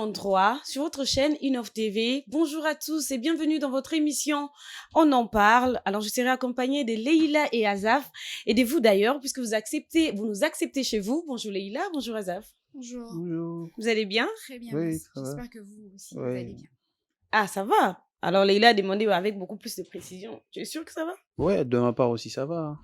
endroit sur votre chaîne Innov TV. Bonjour à tous et bienvenue dans votre émission On en parle. Alors, je serai accompagnée de Leïla et Azaf et de vous d'ailleurs, puisque vous nous acceptez chez vous. Bonjour Leïla, bonjour Azaf. Bonjour. Bonjour. Vous allez bien? Très bien, Oui, merci. ça va. J'espère que vous aussi, vous Oui. allez bien. Ah, ça va. Alors, Leïla a demandé avec beaucoup plus de précision. Tu es sûre que ça va? Ouais, de ma part aussi, ça va, hein.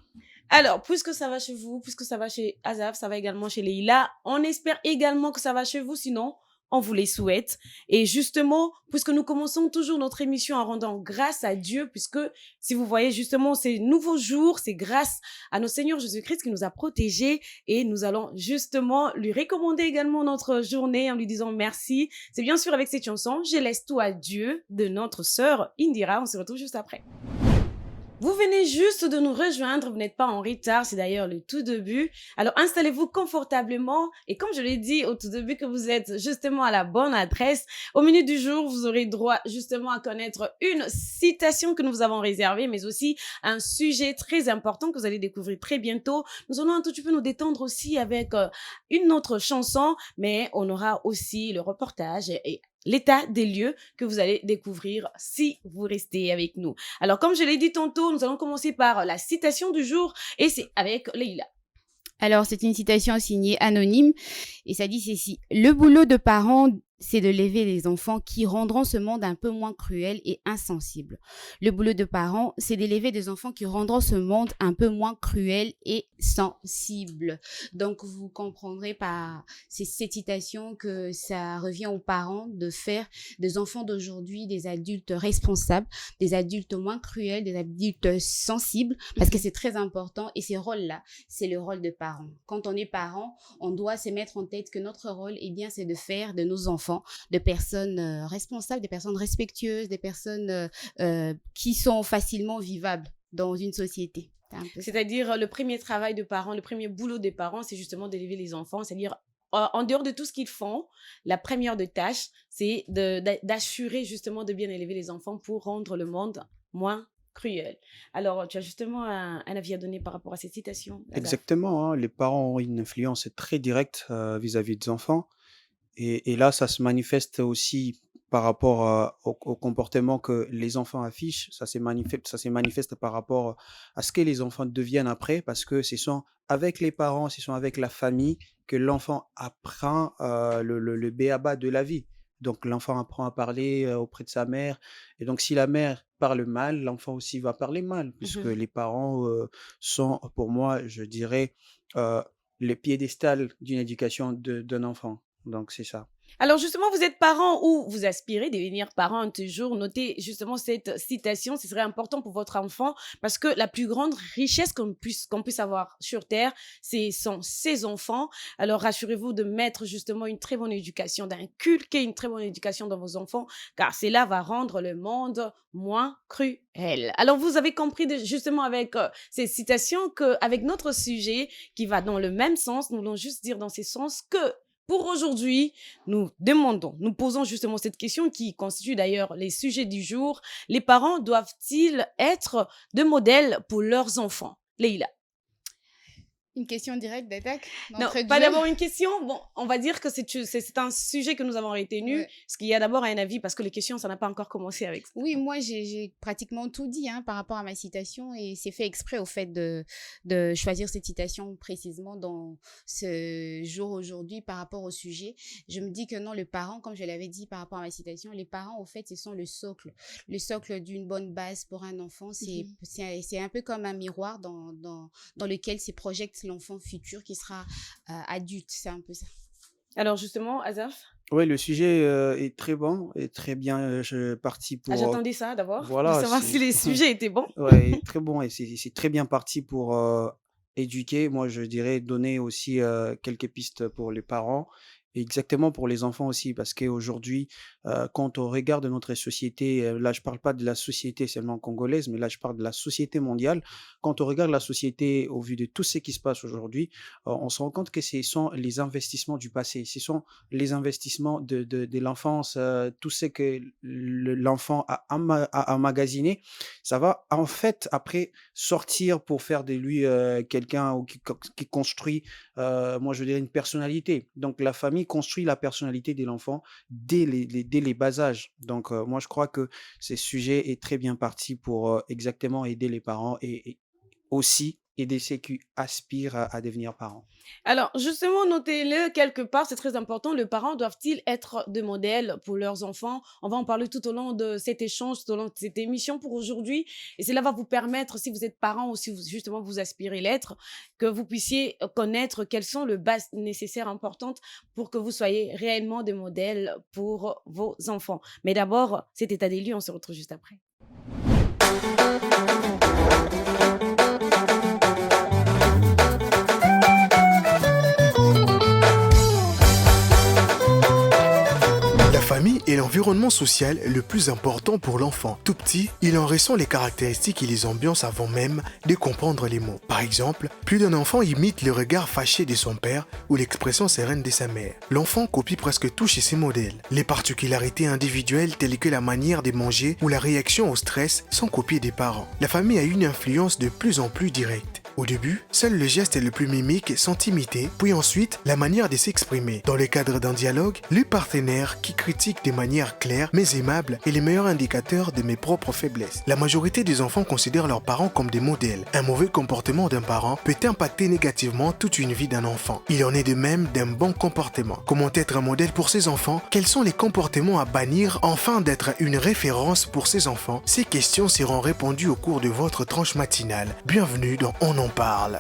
Alors, puisque ça va chez vous, puisque ça va chez Azaf, ça va également chez Leïla, on espère également que ça va chez vous, sinon, on vous les souhaite. Et justement, puisque nous commençons toujours notre émission en rendant grâce à Dieu, puisque si vous voyez justement ces nouveaux jours, c'est grâce à notre Seigneur Jésus-Christ qui nous a protégés et nous allons justement lui recommander également notre journée en lui disant merci. C'est bien sûr avec cette chanson, Je laisse tout à Dieu de notre sœur Indira. On se retrouve juste après. Vous venez juste de nous rejoindre, vous n'êtes pas en retard, c'est d'ailleurs le tout début. Alors installez-vous confortablement et comme je l'ai dit au tout début que vous êtes justement à la bonne adresse, au menu du jour, vous aurez droit justement à connaître une citation que nous vous avons réservée, mais aussi un sujet très important que vous allez découvrir très bientôt. Nous allons un tout petit peu nous détendre aussi avec une autre chanson, mais on aura aussi le reportage et l'état des lieux que vous allez découvrir si vous restez avec nous. Alors, comme je l'ai dit tantôt, nous allons commencer par la citation du jour et c'est avec Leïla. Alors, c'est une citation signée anonyme et ça dit ceci. Le boulot de parents, c'est de l'élever les enfants qui rendront ce monde un peu moins cruel et insensible. Le boulot de parents, c'est d'élever des enfants qui rendront ce monde un peu moins cruel et sensible. Donc, vous comprendrez par cette citation que ça revient aux parents de faire des enfants d'aujourd'hui des adultes responsables, des adultes moins cruels, des adultes sensibles, parce que c'est très important et ces rôles-là, c'est le rôle de parents. Quand on est parent, on doit se mettre en tête que notre rôle, eh bien, c'est de faire de nos enfants de personnes responsables, des personnes respectueuses, des personnes qui sont facilement vivables dans une société. C'est-à-dire, le premier travail de parents, le premier boulot des parents, c'est justement d'élever les enfants, c'est-à-dire en dehors de tout ce qu'ils font, la première de tâche, c'est d'assurer justement de bien élever les enfants pour rendre le monde moins cruel. Alors, tu as justement un avis à donner par rapport à cette citation, Azaf? Exactement, hein. Les parents ont une influence très directe vis-à-vis des enfants. Et là, ça se manifeste aussi par rapport au comportement que les enfants affichent. Ça se manifeste par rapport à ce que les enfants deviennent après, parce que ce sont avec les parents, ce sont avec la famille que l'enfant apprend le b.a.-ba de la vie. Donc, l'enfant apprend à parler auprès de sa mère. Et donc, si la mère parle mal, l'enfant aussi va parler mal, puisque les parents sont, pour moi, je dirais, euh, le piédestal d'une éducation d'un enfant. Donc, c'est ça. Alors justement, vous êtes parent ou vous aspirez devenir parent un jour, notez justement cette citation, ce serait important pour votre enfant parce que la plus grande richesse qu'on puisse avoir sur Terre, sont ses enfants. Alors rassurez-vous de mettre justement une très bonne éducation, d'inculquer une très bonne éducation dans vos enfants, car cela va rendre le monde moins cruel. Alors vous avez compris justement avec ces citations qu'avec notre sujet qui va dans le même sens, nous voulons juste dire dans ce sens que pour aujourd'hui, nous posons justement cette question qui constitue d'ailleurs les sujets du jour. Les parents doivent-ils être de modèles pour leurs enfants? Leïla. Une question directe d'attaque Non, d'entrée de pas jeu. d'abord une question. Bon, on va dire que c'est un sujet que nous avons retenu. Ouais. Est-ce qu'il y a d'abord un avis parce que les questions, ça n'a pas encore commencé avec ça. Oui, moi, j'ai pratiquement tout dit par rapport à ma citation et c'est fait exprès au fait de choisir cette citation précisément dans ce jour aujourd'hui par rapport au sujet. Je me dis que non, le parent, comme je l'avais dit par rapport à ma citation, les parents, au fait, ce sont le socle d'une bonne base pour un enfant. C'est un peu comme un miroir dans lequel se projette l'enfant futur qui sera adulte. C'est un peu ça. Alors justement, Azaf? Oui, le sujet est très bon et très bien parti Ah, pour... j'attendais ça d'abord, pour voilà, savoir si les sujets étaient bons. ouais, très bon et c'est très bien parti pour éduquer. Moi, je dirais donner aussi quelques pistes pour les parents et exactement pour les enfants aussi, parce qu'aujourd'hui, quand on regarde notre société, là, je parle pas de la société seulement congolaise, mais là, je parle de la société mondiale. Quand on regarde la société au vu de tout ce qui se passe aujourd'hui, on se rend compte que ce sont les investissements du passé, ce sont les investissements de l'enfance, tout ce que l'enfant a emmagasiné, ça va en fait après sortir pour faire de lui quelqu'un qui construit, moi je dirais une personnalité. Donc la famille construit la personnalité de l'enfant dès les bas âges. Donc, moi, je crois que ce sujet est très bien parti pour exactement aider les parents et aussi aider ceux qui aspirent à devenir parents. Alors, justement, notez-le quelque part, c'est très important. Les parents doivent-ils être des modèles pour leurs enfants? On va en parler tout au long de cet échange, tout au long de cette émission pour aujourd'hui. Et cela va vous permettre, si vous êtes parent ou si justement vous aspirez l'être, que vous puissiez connaître quelles sont les bases nécessaires importantes pour que vous soyez réellement des modèles pour vos enfants. Mais d'abord, cet état des lieux, on se retrouve juste après. La famille est l'environnement social le plus important pour l'enfant. Tout petit, il en ressent les caractéristiques et les ambiances avant même de comprendre les mots. Par exemple, plus d'un enfant imite le regard fâché de son père ou l'expression sereine de sa mère. L'enfant copie presque tout chez ses modèles. Les particularités individuelles telles que la manière de manger ou la réaction au stress sont copiées des parents. La famille a une influence de plus en plus directe. Au début, seuls les gestes les plus mimiques sont imités, puis ensuite la manière de s'exprimer. Dans le cadre d'un dialogue, le partenaire qui critique de manière claire mais aimable est le meilleur indicateur de mes propres faiblesses. La majorité des enfants considèrent leurs parents comme des modèles. Un mauvais comportement d'un parent peut impacter négativement toute une vie d'un enfant. Il en est de même d'un bon comportement. Comment être un modèle pour ses enfants? Quels sont les comportements à bannir afin d'être une référence pour ses enfants? Ces questions seront répondues au cours de votre tranche matinale. Bienvenue dans On en parle.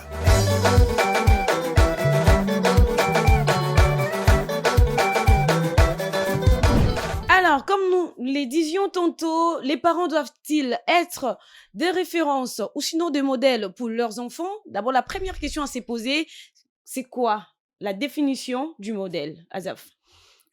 Alors, comme nous les disions tantôt, les parents doivent-ils être des références ou sinon des modèles pour leurs enfants? D'abord, la première question à se poser, c'est quoi la définition du modèle, Azaf?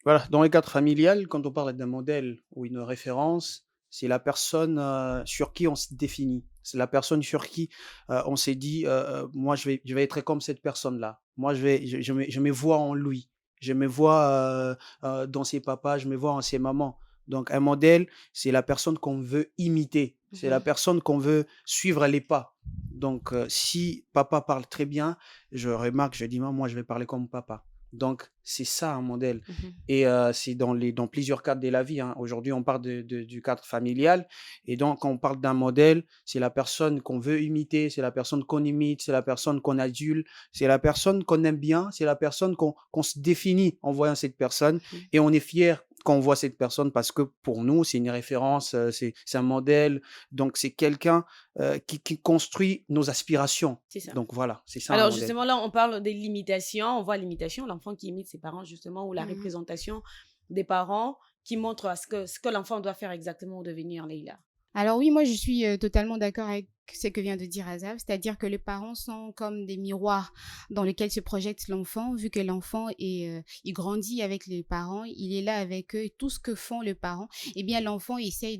Voilà, dans le cadre familial, quand on parle d'un modèle ou une référence, c'est la personne sur qui on se définit. C'est la personne sur qui on s'est dit, moi, je vais être comme cette personne-là. Moi, je me vois en lui. Je me vois dans ses papas, je me vois en ses mamans. Donc, un modèle, c'est la personne qu'on veut imiter. C'est la personne qu'on veut suivre les pas. Donc, si papa parle très bien, je remarque, je dis, moi, je vais parler comme papa. Donc, c'est ça un modèle. Et c'est dans plusieurs cadres de la vie, hein. Aujourd'hui, on parle du cadre familial. Et donc, quand on parle d'un modèle, c'est la personne qu'on veut imiter, c'est la personne qu'on imite, c'est la personne qu'on adule, c'est la personne qu'on aime bien, c'est la personne qu'on se définit en voyant cette personne. Et on est fier quand on voit cette personne parce que pour nous, c'est une référence, c'est un modèle. Donc, c'est quelqu'un qui construit nos aspirations. C'est ça. Donc, voilà, c'est ça un Alors, modèle. justement, là, on parle de l'imitation. On voit l'imitation, l'enfant qui imite ses parents, justement, ou la représentation des parents qui montre ce que l'enfant doit faire exactement ou devenir, Leïla. Alors oui, moi je suis totalement d'accord avec ce que vient de dire Azaf, c'est-à-dire que les parents sont comme des miroirs dans lesquels se projette l'enfant, vu que l'enfant il grandit avec les parents, il est là avec eux, et tout ce que font les parents, eh bien l'enfant essaye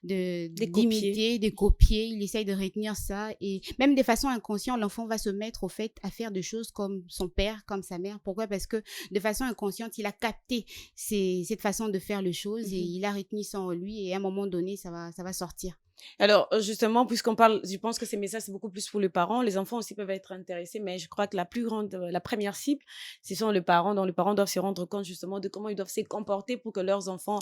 d'imiter, de copier, il essaye de retenir ça, et même de façon inconsciente, l'enfant va se mettre au fait à faire des choses comme son père, comme sa mère. Pourquoi? Parce que de façon inconsciente, il a capté cette façon de faire les choses et il a retenu ça en lui, et à un moment donné, ça va sortir. Alors, justement, puisqu'on parle, je pense que ces messages, c'est beaucoup plus pour les parents. Les enfants aussi peuvent être intéressés, mais je crois que la première cible, ce sont les parents, dont les parents doivent se rendre compte justement de comment ils doivent se comporter pour que leurs enfants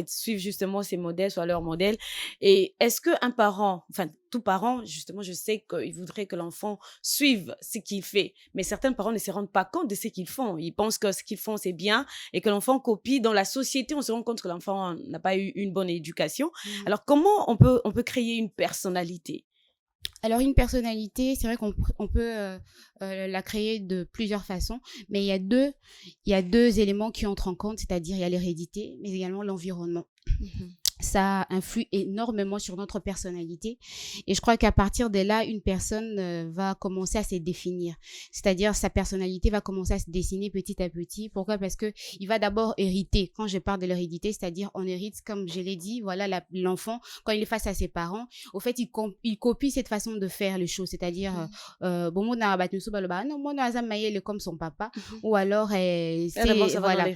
suivent justement ces modèles, soient leurs modèles. Et est-ce qu'un parent, enfin, tout parent, justement, je sais qu'il voudrait que l'enfant suive ce qu'il fait, mais certains parents ne se rendent pas compte de ce qu'ils font. Ils pensent que ce qu'ils font, c'est bien et que l'enfant copie. Dans la société, on se rend compte que l'enfant n'a pas eu une bonne éducation. Alors, comment on peut créer une personnalité? Alors, une personnalité, c'est vrai qu'on peut la créer de plusieurs façons, mais il y a deux éléments qui entrent en compte, c'est-à-dire il y a l'hérédité, mais également l'environnement. Ça influe énormément sur notre personnalité, et je crois qu'à partir de là, une personne va commencer à se définir, c'est-à-dire sa personnalité va commencer à se dessiner petit à petit. Pourquoi? Parce que il va d'abord hériter. Quand je parle de l'hérédité, c'est-à-dire on hérite, comme je l'ai dit, voilà, l'enfant, quand il est face à ses parents, au fait, il copie cette façon de faire les choses, c'est-à-dire bon, mon comme son papa, ou alors c'est voilà,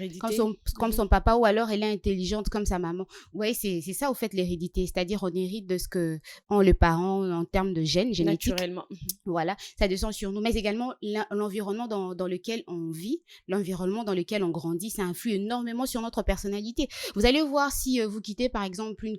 comme son papa, ou alors elle est intelligente comme sa maman. Ouais, c'est c'est ça, au fait, l'hérédité. C'est-à-dire, on hérite de ce que ont le parent en termes de gènes génétiques. Naturellement. Voilà, ça descend sur nous, mais également l'environnement dans lequel on vit, l'environnement dans lequel on grandit, ça influe énormément sur notre personnalité. Vous allez voir si vous quittez par exemple une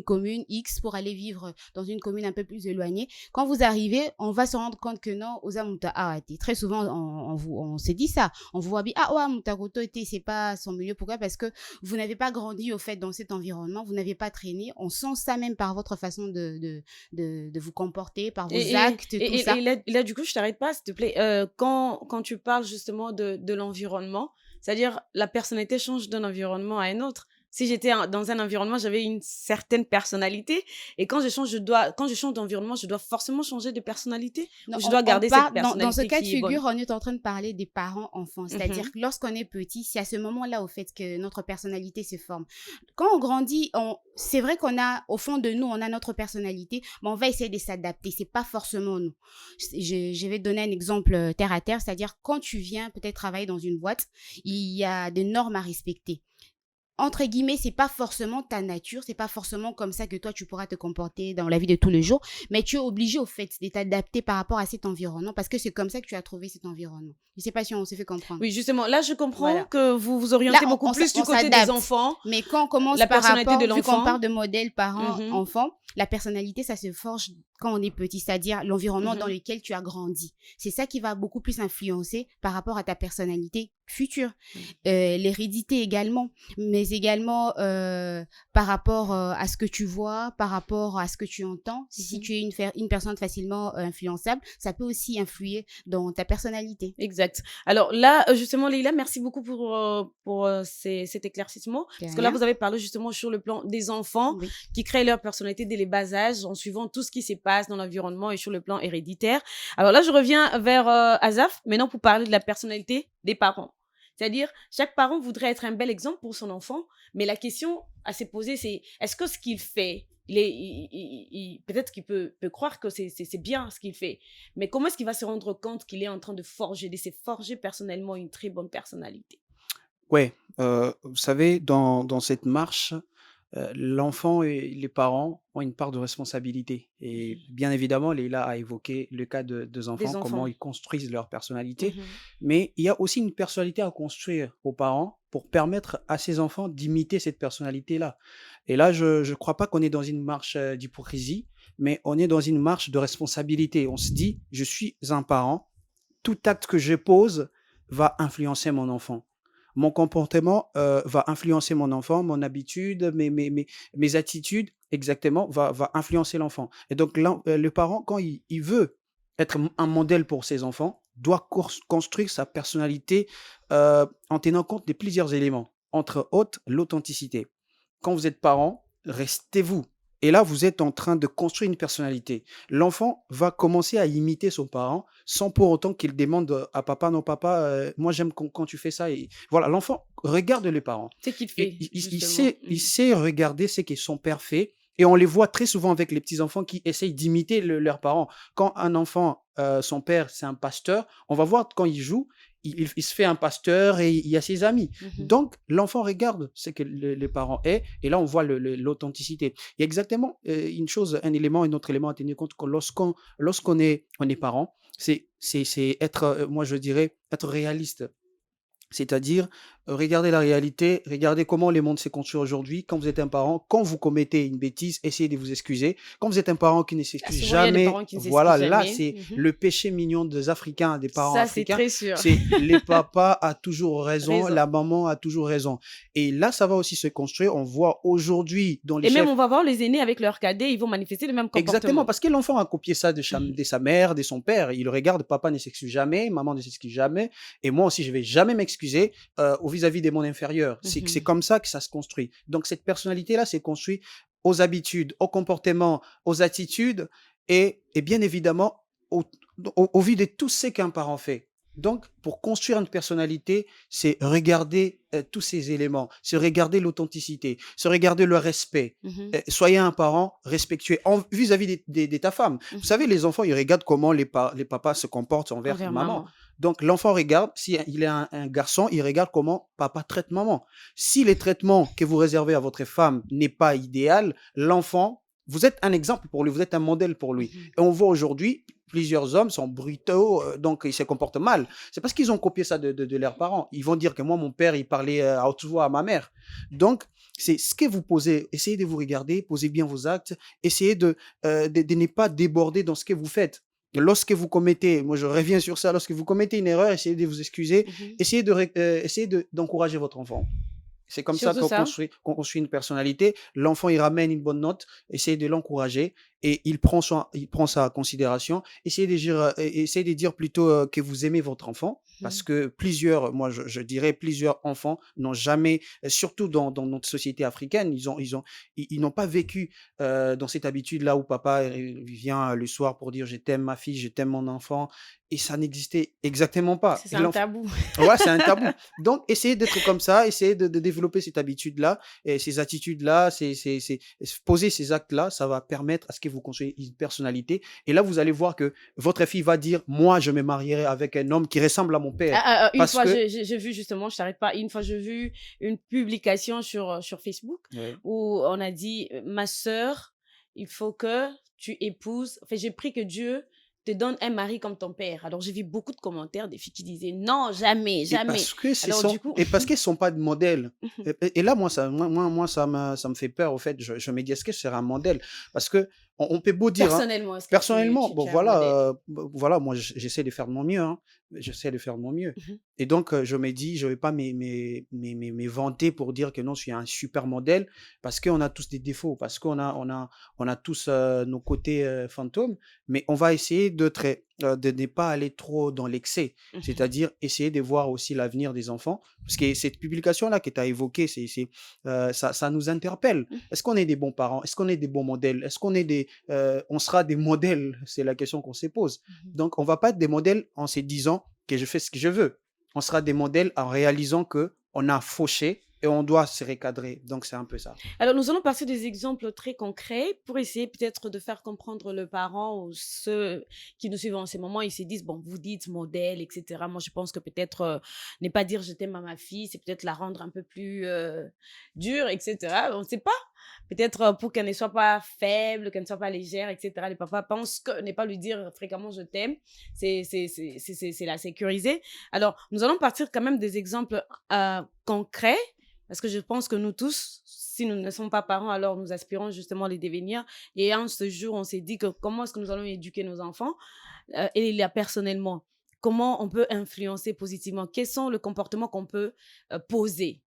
commune X pour aller vivre dans une commune un peu plus éloignée. Quand vous arrivez, on va se rendre compte que non, aux Amuta, très souvent on se dit ça, on vous voit bien, Mutakoto c'est pas son milieu. Pourquoi? Parce que vous n'avez pas grandi au fait dans cet environnement, vous n'avez pas traîné. On sent ça même par votre façon de vous comporter, par vos actes, tout ça. Et là, du coup, je t'arrête pas, s'il te plaît. Quand tu parles justement de l'environnement, c'est-à-dire la personnalité change d'un environnement à un autre. Si j'étais dans un environnement, j'avais une certaine personnalité. Et quand je change d'environnement, je dois forcément changer de personnalité. Non, ou je dois garder cette personnalité dans ce cas de qui est bonne. figure, on est en train de parler des parents-enfants. C'est-à-dire que lorsqu'on est petit, c'est à ce moment-là, au fait, que notre personnalité se forme. Quand on grandit, c'est vrai qu'on a, au fond de nous, on a notre personnalité, mais on va essayer de s'adapter. C'est pas forcément nous. Je vais te donner un exemple terre à terre. C'est-à-dire, quand tu viens peut-être travailler dans une boîte, il y a des normes à respecter. Entre guillemets, c'est pas forcément ta nature, c'est pas forcément comme ça que toi tu pourras te comporter dans la vie de tous les jours, mais tu es obligé au fait de t'adapter par rapport à cet environnement parce que c'est comme ça que tu as trouvé cet environnement. Je sais pas si on s'est fait comprendre. Oui, justement, là je comprends Voilà. que vous vous orientez Là, beaucoup plus du côté s'adapte. des enfants. Mais quand on commence La par personnalité rapport, de vu qu'on l'enfant. parle de modèle parent, Mhm. enfant, la personnalité, ça se forge quand on est petit, c'est-à-dire l'environnement dans lequel tu as grandi. C'est ça qui va beaucoup plus influencer par rapport à ta personnalité future. L'hérédité également, mais également par rapport à ce que tu vois, par rapport à ce que tu entends. Si tu es une personne facilement influençable, ça peut aussi influer dans ta personnalité. Exact. Alors là, justement, Leïla, merci beaucoup pour cet éclaircissement. Parce que là, vous avez parlé justement sur le plan des enfants Oui. qui créent leur personnalité dès les bas âges en suivant tout ce qui se passe dans l'environnement et sur le plan héréditaire. Alors là, je reviens vers Azaf, maintenant pour parler de la personnalité des parents. C'est-à-dire, chaque parent voudrait être un bel exemple pour son enfant, mais la question à se poser, c'est est-ce que ce qu'il fait, peut-être qu'il peut croire que c'est bien ce qu'il fait, mais comment est-ce qu'il va se rendre compte qu'il est en train de se forger personnellement une très bonne personnalité? Ouais, vous savez, dans cette marche, l'enfant et les parents ont une part de responsabilité. Et bien évidemment, Leïla a évoqué le cas des enfants, Des comment enfants. ils construisent leur personnalité. Mhm. Mais il y a aussi une personnalité à construire aux parents pour permettre à ces enfants d'imiter cette personnalité-là. Et là, je ne crois pas qu'on est dans une marche d'hypocrisie, mais on est dans une marche de responsabilité. On se dit, je suis un parent, tout acte que je pose va influencer mon enfant. Mon comportement va influencer mon enfant, mon habitude, mes attitudes, exactement, va influencer l'enfant. Et donc, le parent, quand il veut être un modèle pour ses enfants, doit construire sa personnalité en tenant compte de plusieurs éléments, entre autres l'authenticité. Quand vous êtes parent, restez-vous. Et là, vous êtes en train de construire une personnalité. L'enfant va commencer à imiter son parent sans pour autant qu'il demande à papa, non papa, moi j'aime quand tu fais ça. Et voilà, l'enfant regarde les parents. C'est qu'il Et fait, il justement. il sait regarder ce que son père fait. Et on les voit très souvent avec les petits-enfants qui essayent d'imiter leurs parents. Quand un enfant, son père, c'est un pasteur, on va voir quand il joue, il se fait un pasteur et il y a ses amis. Mhm. Donc, l'enfant regarde ce que les parents est, et là, on voit l'authenticité. Il y a exactement une chose, un élément, un autre élément à tenir compte que lorsqu'on est parent, c'est être, moi je dirais, être réaliste. C'est-à-dire, regardez la réalité, regardez comment le monde s'est construit aujourd'hui. Quand vous êtes un parent, quand vous commettez une bêtise, essayez de vous excuser. Quand vous êtes un parent qui ne s'excuse Souvent, il y a des jamais, parents qui ne s'excusent voilà, là, jamais. c'est Mhm. le péché mignon des Africains, des parents Ça, c'est africains. très sûr. C'est les papas a toujours raison, Raison. la maman a toujours raison. Et là, ça va aussi se construire. On voit aujourd'hui dans les Et même, chefs. on va voir les aînés avec leurs cadets, ils vont manifester le même comportement. Exactement, parce que l'enfant a copié ça de Mhm. sa mère, de son père. Il regarde, papa ne s'excuse jamais, maman ne s'excuse jamais, et moi aussi, je vais jamais m'excuser vis-à-vis de mon inférieur. C'est Mhm. comme ça que ça se construit. Donc, cette personnalité-là s'est construite aux habitudes, au comportement, aux attitudes, et bien évidemment, au vu de tout ce qu'un parent fait. Donc, pour construire une personnalité, c'est regarder tous ces éléments, c'est regarder l'authenticité, c'est regarder le respect. Mhm. Soyez un parent respectueux vis-à-vis de ta femme. Vous savez, les enfants, ils regardent comment les papas se comportent envers Envers maman. maman. Donc, l'enfant regarde, si il est un garçon, il regarde comment papa traite maman. Si les traitements que vous réservez à votre femme n'est pas idéal, l'enfant, vous êtes un exemple pour lui, vous êtes un modèle pour lui. Mhm. Et on voit aujourd'hui, plusieurs hommes sont brutaux, donc ils se comportent mal. C'est parce qu'ils ont copié ça de leurs parents. Ils vont dire que moi, mon père, il parlait à haute voix à ma mère. Donc, c'est ce que vous posez. Essayez de vous regarder, posez bien vos actes, essayez de ne pas déborder dans ce que vous faites. Lorsque vous commettez, moi je reviens sur ça, lorsque vous commettez une erreur, essayez de vous excuser, Mhm. essayez d'encourager votre enfant. C'est comme ça Surtout ça. qu'on construit une personnalité. L'enfant, il ramène une bonne note, essayez de l'encourager et il prend ça en considération. Essayez de dire plutôt que vous aimez votre enfant parce Mhm. que moi je dirais plusieurs enfants n'ont jamais, surtout dans notre société africaine, ils n'ont pas vécu dans cette habitude-là où papa vient le soir pour dire je t'aime ma fille, je t'aime mon enfant et ça n'existait exactement pas. C'est Et un l'enfant, tabou. ouais, c'est un tabou. Donc, essayez d'être comme ça, essayez de développer cette habitude-là, et ces attitudes-là, poser ces actes-là, ça va permettre à ce que vous construisez une personnalité. Et là, vous allez voir que votre fille va dire, moi, je me marierai avec un homme qui ressemble à mon père. Une Parce fois, que, j'ai vu justement, je t'arrête pas, une fois, j'ai vu une publication sur Facebook ouais, où on a dit, ma sœur, il faut que tu épouses, enfin, j'ai pris que Dieu te donne un mari comme ton père. Alors, j'ai vu beaucoup de commentaires des filles qui disaient, non, jamais, et jamais. parce Alors, du coup, qu'ils sont pas de modèles. Et là, moi, ça me fait peur, au fait. Je me dis, est-ce que je serai un modèle? Parce que on peut beau dire, hein, personnellement, est-ce que personnellement, bon, tu es un modèle? voilà, moi, j'essaie de faire de mon mieux, hein. J'essaie de faire de mon mieux. Mhm. Et donc, je me dis, je vais pas vanter pour dire que non, je suis un super modèle, parce qu'on a tous des défauts, parce qu'on a tous nos côtés fantômes, mais on va essayer de ne pas aller trop dans l'excès, Mhm. c'est-à-dire essayer de voir aussi l'avenir des enfants, parce que cette publication-là que tu as évoquée, ça nous interpelle. Mhm. Est-ce qu'on est des bons parents? Est-ce qu'on est des bons modèles? Est-ce qu'on est on sera des modèles? C'est la question qu'on se pose. Mhm. Donc, on va pas être des modèles en se disant que je fais ce que je veux. On sera des modèles en réalisant que on a fauché et on doit se recadrer. Donc, c'est un peu ça. Alors, nous allons passer des exemples très concrets pour essayer peut-être de faire comprendre le parent ou ceux qui nous suivent en ce moment. Ils se disent, bon, vous dites modèle, etc. Moi, je pense que peut-être ne pas dire je t'aime à ma fille, c'est peut-être la rendre un peu plus dure, etc. On ne sait pas. Peut-être pour qu'elle ne soit pas faible, qu'elle ne soit pas légère, etc. Les papas pensent que ne pas lui dire fréquemment je t'aime, c'est la sécuriser. Alors, nous allons partir quand même des exemples concrets. Parce que je pense que nous tous, si nous ne sommes pas parents, alors nous aspirons justement à les devenir. Et en ce jour, on s'est dit que comment est-ce que nous allons éduquer nos enfants et là, personnellement, comment on peut influencer positivement? Quels sont les comportements qu'on peut poser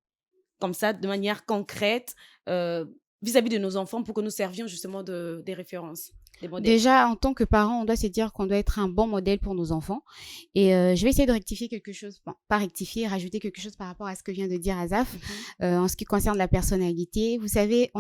comme ça, de manière concrète, vis-à-vis de nos enfants pour que nous servions justement des références, des modèles? Déjà, en tant que parent, on doit se dire qu'on doit être un bon modèle pour nos enfants. Et je vais essayer de rectifier quelque chose, bon, pas rectifier, rajouter quelque chose par rapport à ce que vient de dire Azaf, en ce qui concerne la personnalité. Vous savez,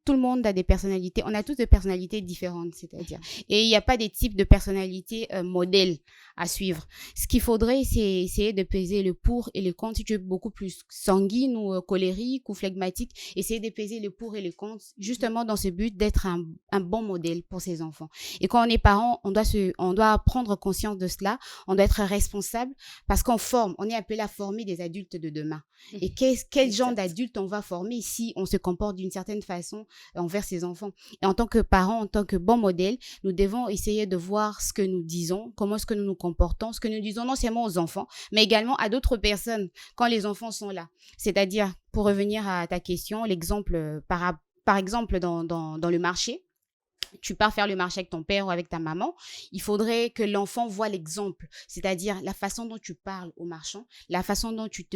tout le monde a des personnalités, on a tous des personnalités différentes, c'est-à-dire. Et il n'y a pas des types de personnalités modèles à suivre. Ce qu'il faudrait, c'est essayer de peser le pour et le contre. Si tu es beaucoup plus sanguine ou colérique ou phlegmatique, essayer de peser le pour et le contre, justement dans ce but d'être un bon modèle pour ses enfants. Et quand on est parent, on doit prendre conscience de cela, on doit être responsable parce qu'on forme, on est appelé à former des adultes de demain. Et quel genre d'adulte on va former si on se comporte d'une certaine façon envers ses enfants. Et en tant que parents, en tant que bon modèle, nous devons essayer de voir ce que nous disons, comment est-ce que nous nous comportons, ce que nous disons non seulement aux enfants, mais également à d'autres personnes quand les enfants sont là. C'est-à-dire, pour revenir à ta question, l'exemple, par exemple, dans le marché, tu pars faire le marché avec ton père ou avec ta maman, il faudrait que l'enfant voit l'exemple, c'est-à-dire la façon dont tu parles aux marchands, la façon dont tu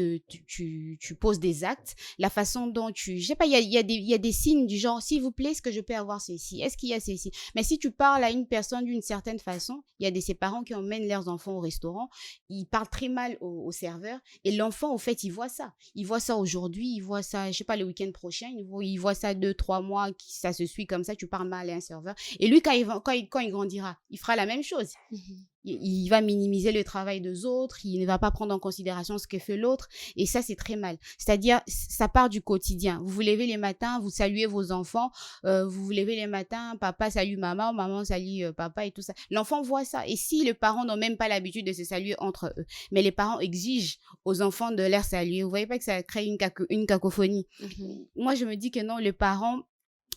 poses des actes, la façon dont je sais pas, il y a des signes du genre, s'il vous plaît, est-ce que je peux avoir ceci? Est-ce qu'il y a ceci? Mais si tu parles à une personne d'une certaine façon, il y a ces parents qui emmènent leurs enfants au restaurant, ils parlent très mal au serveur et l'enfant, au fait, il voit ça. Il voit ça aujourd'hui, il voit ça, je sais pas, le week-end prochain, il voit ça 2-3 mois, ça se suit comme ça, tu parles mal à un serveur. 14 heures. Et lui, quand il grandira, il fera la même chose. Il va minimiser le travail des autres, il ne va pas prendre en considération ce que fait l'autre. Et ça, c'est très mal. C'est-à-dire, ça part du quotidien. Vous vous levez les matins, vous saluez vos enfants. Vous vous levez les matins, papa salue maman, maman salue papa et tout ça. L'enfant voit ça. Et si les parents n'ont même pas l'habitude de se saluer entre eux, mais les parents exigent aux enfants de leur saluer, vous voyez pas que ça crée une cacophonie. Moi, je me dis que non, les parents,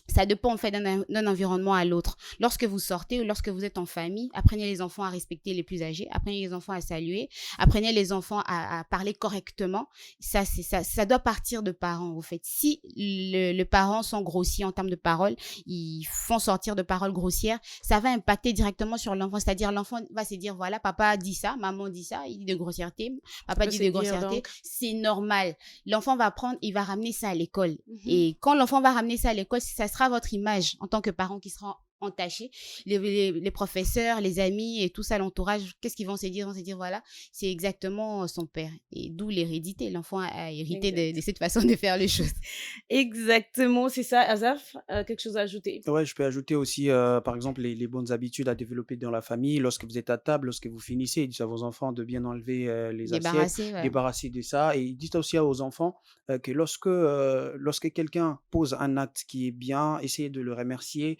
ça dépend en fait d'un environnement à l'autre. Lorsque vous sortez ou lorsque vous êtes en famille, apprenez les enfants à respecter les plus âgés, apprenez les enfants à saluer, apprenez les enfants à parler correctement. Ça doit partir de parents, au fait. Si les parents sont grossiers en termes de paroles, ils font sortir de paroles grossières, ça va impacter directement sur l'enfant. C'est-à-dire, l'enfant va se dire, voilà, papa dit ça, maman dit ça, il dit de grossièreté, papa dit de grossièreté. C'est normal. L'enfant va apprendre, il va ramener ça à l'école. Et quand l'enfant va ramener ça à l'école, ça sera votre image en tant que parent qui sera entachée. Les professeurs, les amis et tout ça, l'entourage, qu'est-ce qu'ils vont se dire? Ils vont se dire, voilà, c'est exactement son père. Et d'où l'hérédité. L'enfant a hérité de cette façon de faire les choses. Exactement, c'est ça. Azaf, quelque chose à ajouter? Ouais, je peux ajouter aussi, par exemple, les bonnes habitudes à développer dans la famille. Lorsque vous êtes à table, lorsque vous finissez, dites à vos enfants de bien enlever les assiettes, Débarrasser, voilà. débarrasser de ça. Et dites aussi aux enfants que lorsque quelqu'un pose un acte qui est bien, essayez de le remercier.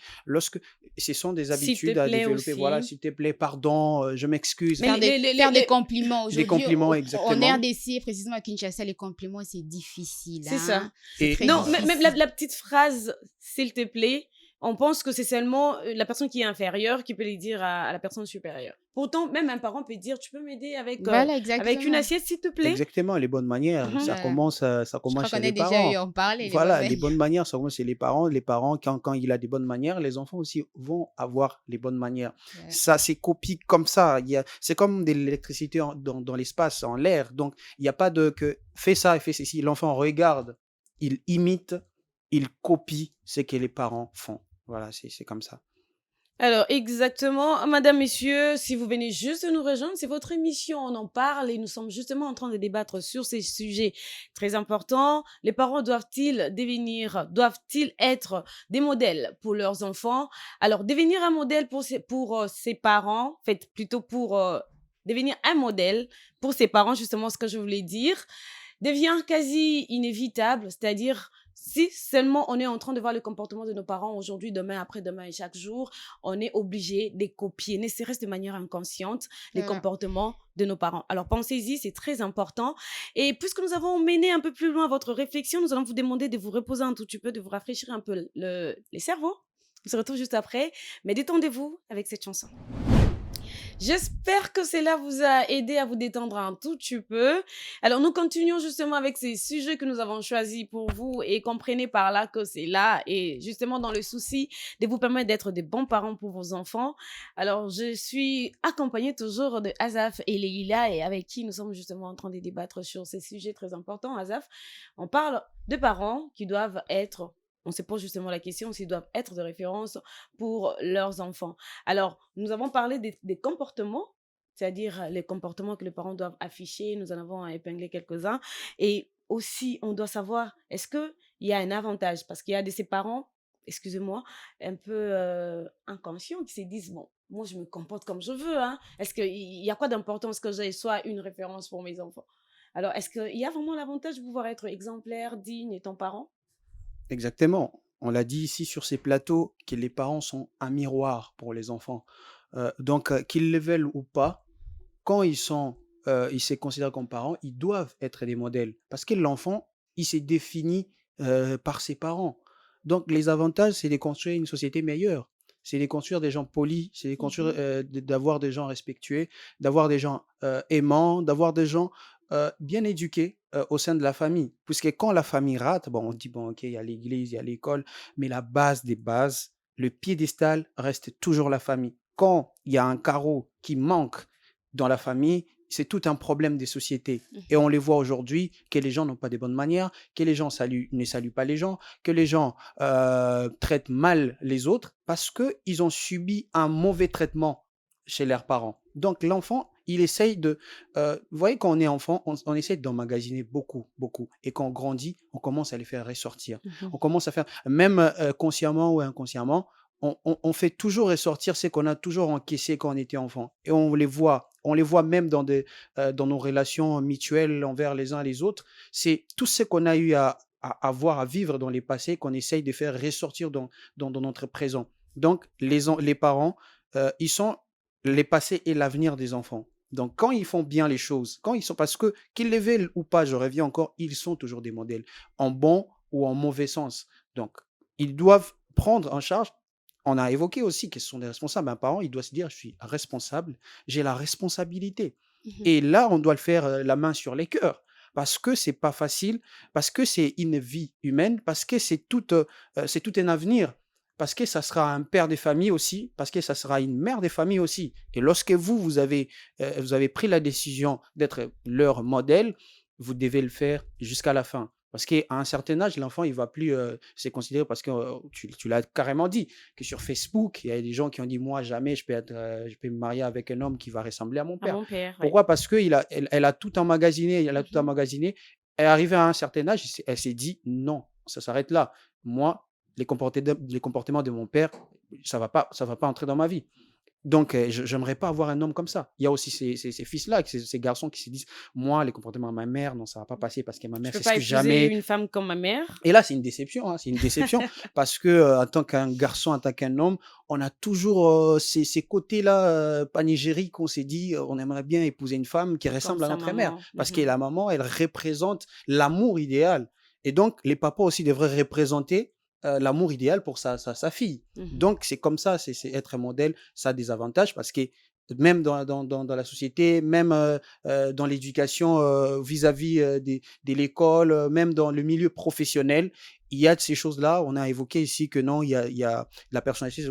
Ce sont des S'il te habitudes à plaît développer. Voilà, aussi. s'il te plaît, pardon, je m'excuse. Mais Faire des compliments. Des Aujourd'hui, compliments, en exactement. RDC, précisément à Kinshasa, les compliments, c'est difficile. C'est ça. Hein. C'est Et très Non, difficile. même la petite phrase, s'il te plaît, on pense que c'est seulement la personne qui est inférieure qui peut les dire à la personne supérieure. Pourtant, même un parent peut dire, tu peux m'aider avec Voilà, une exactement. assiette, s'il te plaît? exactement, les bonnes manières, ça Voilà. commence, ça Je commence crois chez qu'on a les déjà parents. eu en parler. les Voilà, bonnes les bonnes manières, ça commence chez les parents. Les parents, quand il a des bonnes manières, les enfants aussi vont avoir les bonnes manières. manières. Ça, c'est copie comme ça. C'est comme de l'électricité dans l'espace, en l'air. Donc, il n'y a pas de que fais ça et fais ceci. L'enfant regarde, il imite, il copie ce que les parents font. Voilà, c'est comme ça. Alors, exactement. Madame, messieurs, si vous venez juste de nous rejoindre, c'est votre émission, on en parle et nous sommes justement en train de débattre sur ces sujets très importants. Les parents doivent-ils être des modèles pour leurs enfants? Alors, devenir un modèle pour ses parents, faites plutôt pour devenir un modèle pour ses parents, justement ce que je voulais dire, devient quasi inévitable, c'est-à-dire si seulement on est en train de voir le comportement de nos parents aujourd'hui, demain, après-demain et chaque jour, on est obligé de copier, ne serait-ce de manière inconsciente, les Voilà. comportements de nos parents. Alors pensez-y, c'est très important. Et puisque nous avons mené un peu plus loin votre réflexion, nous allons vous demander de vous reposer un tout petit peu, de vous rafraîchir un peu les cerveaux. On se retrouve juste après, mais détendez-vous avec cette chanson. J'espère que cela vous a aidé à vous détendre un tout petit peu. Alors, nous continuons justement avec ces sujets que nous avons choisis pour vous et comprenez par là que c'est là et justement dans le souci de vous permettre d'être des bons parents pour vos enfants. Alors, je suis accompagnée toujours de Azaf et Leïla et avec qui nous sommes justement en train de débattre sur ces sujets très importants. Azaf, on parle de parents qui doivent être... On se pose justement la question s'ils doivent être de référence pour leurs enfants. Alors, nous avons parlé des comportements, c'est-à-dire les comportements que les parents doivent afficher. Nous en avons épinglé quelques-uns. Et aussi, on doit savoir, est-ce qu'il y a un avantage? Parce qu'il y a de ces parents, excusez-moi, un peu inconscients qui se disent, bon, moi, je me comporte comme je veux. Hein. Est-ce qu'il y a quoi d'importance que j'ai soit une référence pour mes enfants? Alors, est-ce qu'il y a vraiment l'avantage de pouvoir être exemplaire, digne étant parent? Exactement. On l'a dit ici sur ces plateaux que les parents sont un miroir pour les enfants. Donc, qu'ils le veulent ou pas, quand ils se considèrent comme parents, ils doivent être des modèles. Parce que l'enfant, il s'est défini par ses parents. Donc, les avantages, c'est de construire une société meilleure. C'est de construire des gens polis, c'est de construire, d'avoir des gens respectueux, d'avoir des gens aimants, d'avoir des gens bien éduqués au sein de la famille. Puisque quand la famille rate, bon, on dit, bon, ok, il y a l'église, il y a l'école, mais la base des bases, le piédestal reste toujours la famille. Quand il y a un carreau qui manque dans la famille, c'est tout un problème des sociétés. Et on les voit aujourd'hui que les gens n'ont pas de bonnes manières, que les gens ne saluent pas les gens, que les gens traitent mal les autres parce qu'ils ont subi un mauvais traitement chez leurs parents. Donc l'enfant, il essaye de... vous voyez, quand on est enfant, on essaye d'emmagasiner beaucoup, beaucoup. Et quand on grandit, on commence à les faire ressortir. On commence à faire, même consciemment ou inconsciemment, on fait toujours ressortir ce qu'on a toujours encaissé quand on était enfant. Et on les voit même dans nos relations mutuelles envers les uns les autres. C'est tout ce qu'on a eu à avoir, à vivre dans les passés qu'on essaye de faire ressortir dans notre présent. Donc, les parents, ils sont les passés et l'avenir des enfants. Donc, quand ils font bien les choses, parce que qu'ils les veulent ou pas, je reviens encore, ils sont toujours des modèles, en bon ou en mauvais sens. Donc, ils doivent prendre en charge. On a évoqué aussi que ce sont des responsables. Un parent, il doit se dire, je suis responsable, j'ai la responsabilité. Mhm. Et là, on doit le faire la main sur les cœurs. Parce que c'est pas facile, parce que c'est une vie humaine, parce que c'est tout un avenir, parce que ça sera un père de famille aussi, parce que ça sera une mère de famille aussi. Et lorsque vous avez pris la décision d'être leur modèle, vous devez le faire jusqu'à la fin. Parce qu'à un certain âge, l'enfant, il va plus se considérer, parce que tu l'as carrément dit, que sur Facebook, il y a des gens qui ont dit, moi, jamais je peux me marier avec un homme qui va ressembler à mon À père. mon père, oui. Pourquoi? Parce qu'elle a tout emmagasiné, elle a tout Mhm. emmagasiné. Elle est arrivée à un certain âge, elle s'est dit, non, ça s'arrête là. Moi, les comportements de mon père, ça va pas entrer dans ma vie. Donc, j'aimerais pas avoir un homme comme ça. Il y a aussi ces fils-là, ces garçons qui se disent, moi, les comportements de ma mère, non, ça va pas passer parce que ma Je mère, peux c'est ce pas que épouser jamais. une femme comme ma mère. Et là, c'est une déception, hein, c'est une déception parce que en tant qu'un garçon, en tant qu'un homme, on a toujours ces côtés-là panégyriques. On s'est dit, on aimerait bien épouser une femme qui Comme ressemble à sa notre mère, maman. parce que Mhm. la maman, elle représente l'amour idéal. Et donc, les papas aussi devraient représenter l'amour idéal pour sa fille. Mhm. Donc, c'est comme ça, c'est être un modèle, ça a des avantages parce que même dans la société, même dans l'éducation vis-à-vis de l'école, même dans le milieu professionnel, il y a de ces choses-là. On a évoqué ici que non, il y a la personnalité,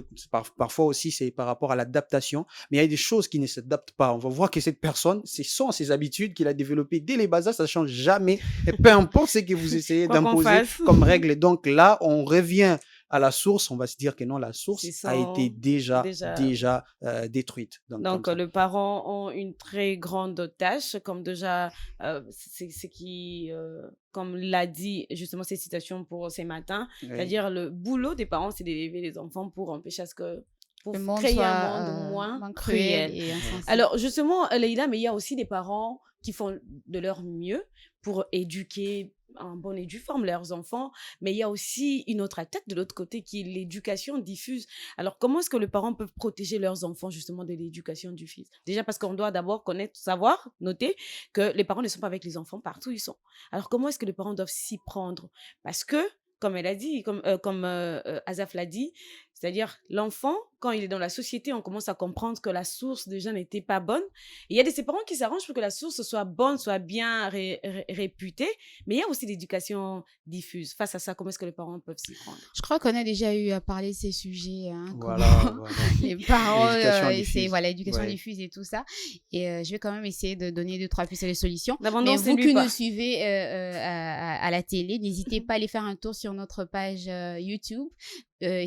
parfois aussi, c'est par rapport à l'adaptation, mais il y a des choses qui ne s'adaptent pas. On va voir que cette personne, ce sont ses habitudes qu'il a développées dès les bas âges, ça ne change jamais, et peu importe ce que vous essayez Quoi qu'on d'imposer fasse, comme règle. Et donc là, on revient à la source, on va se dire que non, la c'est source a été sans déjà déjà. détruite. Donc, comme Donc, ça. les parents ont une très grande tâche, comme déjà, c'est qui, comme l'a dit justement cette citation pour ce matin, Oui. c'est-à-dire le boulot des parents, c'est d'élever les enfants pour empêcher pour Le monde créer un soit monde moins moins cruel cruel. et insensible. Alors, justement, Leïla, mais il y a aussi des parents qui font de leur mieux pour éduquer en bonne et due forme leurs enfants, mais il y a aussi une autre attaque de l'autre côté qui est l'éducation diffuse. Alors, comment est-ce que les parents peuvent protéger leurs enfants justement de l'éducation diffuse? Déjà parce qu'on doit d'abord savoir, noter que les parents ne sont pas avec les enfants partout où ils sont. Alors, comment est-ce que les parents doivent s'y prendre? Parce que, comme elle a dit, comme Azaf l'a dit, c'est-à-dire l'enfant, quand il est dans la société, on commence à comprendre que la source déjà n'était pas bonne. Et il y a de ces parents qui s'arrangent pour que la source soit bonne, soit bien réputée, mais il y a aussi l'éducation diffuse. Face à ça, comment est-ce que les parents peuvent s'y prendre? Je crois qu'on a déjà eu à parler de ces sujets, hein, Voilà, comment voilà. les parents L'éducation essaient, diffuse. voilà, l'éducation Ouais. diffuse et tout ça. Et je vais quand même essayer de donner 2-3 pistes de solutions. Mais L'abondance ne vous nuit qui pas. nous suivez à la télé, n'hésitez pas à aller faire un tour sur notre page YouTube.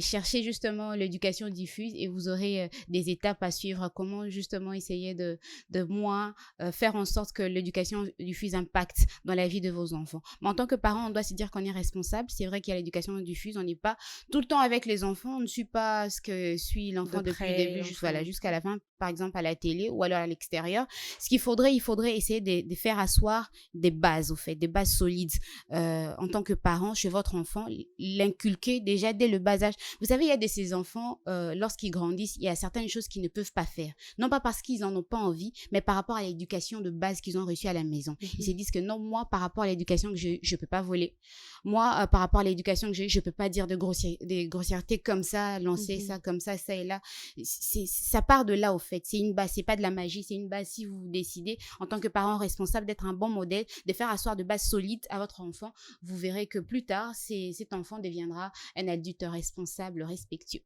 Cherchez justement l'éducation diffuse et vous aurez des étapes à suivre, comment justement essayer de moins faire en sorte que l'éducation diffuse impacte dans la vie de vos enfants. Mais en tant que parent, on doit se dire qu'on est responsable. C'est vrai qu'il y a l'éducation diffuse, on n'est pas tout le temps avec les enfants, on ne suit pas ce que suit l'enfant De depuis le près, début l'enfant. jusqu'à la fin, par exemple à la télé ou alors à l'extérieur. Ce qu'il faudrait, il faudrait essayer de faire asseoir des bases, au fait, des bases solides en tant que parent chez votre enfant, l'inculquer déjà dès le bas âge. Vous savez, il y a de ces enfants, lorsqu'ils grandissent, il y a certaines choses qu'ils ne peuvent pas faire. Non pas parce qu'ils n'en ont pas envie, mais par rapport à l'éducation de base qu'ils ont reçue à la maison. Ils se disent que non, moi, par rapport à l'éducation que j'ai, je ne peux pas voler. Moi, par rapport à l'éducation que j'ai, je ne peux pas dire des grossièretés comme ça, lancer ça comme ça et là. Ça part de là, au fait. C'est une base, c'est pas de la magie, c'est une base. Si vous décidez, en tant que parent responsable, d'être un bon modèle, de faire asseoir de bases solides à votre enfant, vous verrez que plus tard, cet enfant deviendra un adulte responsable, respectueux.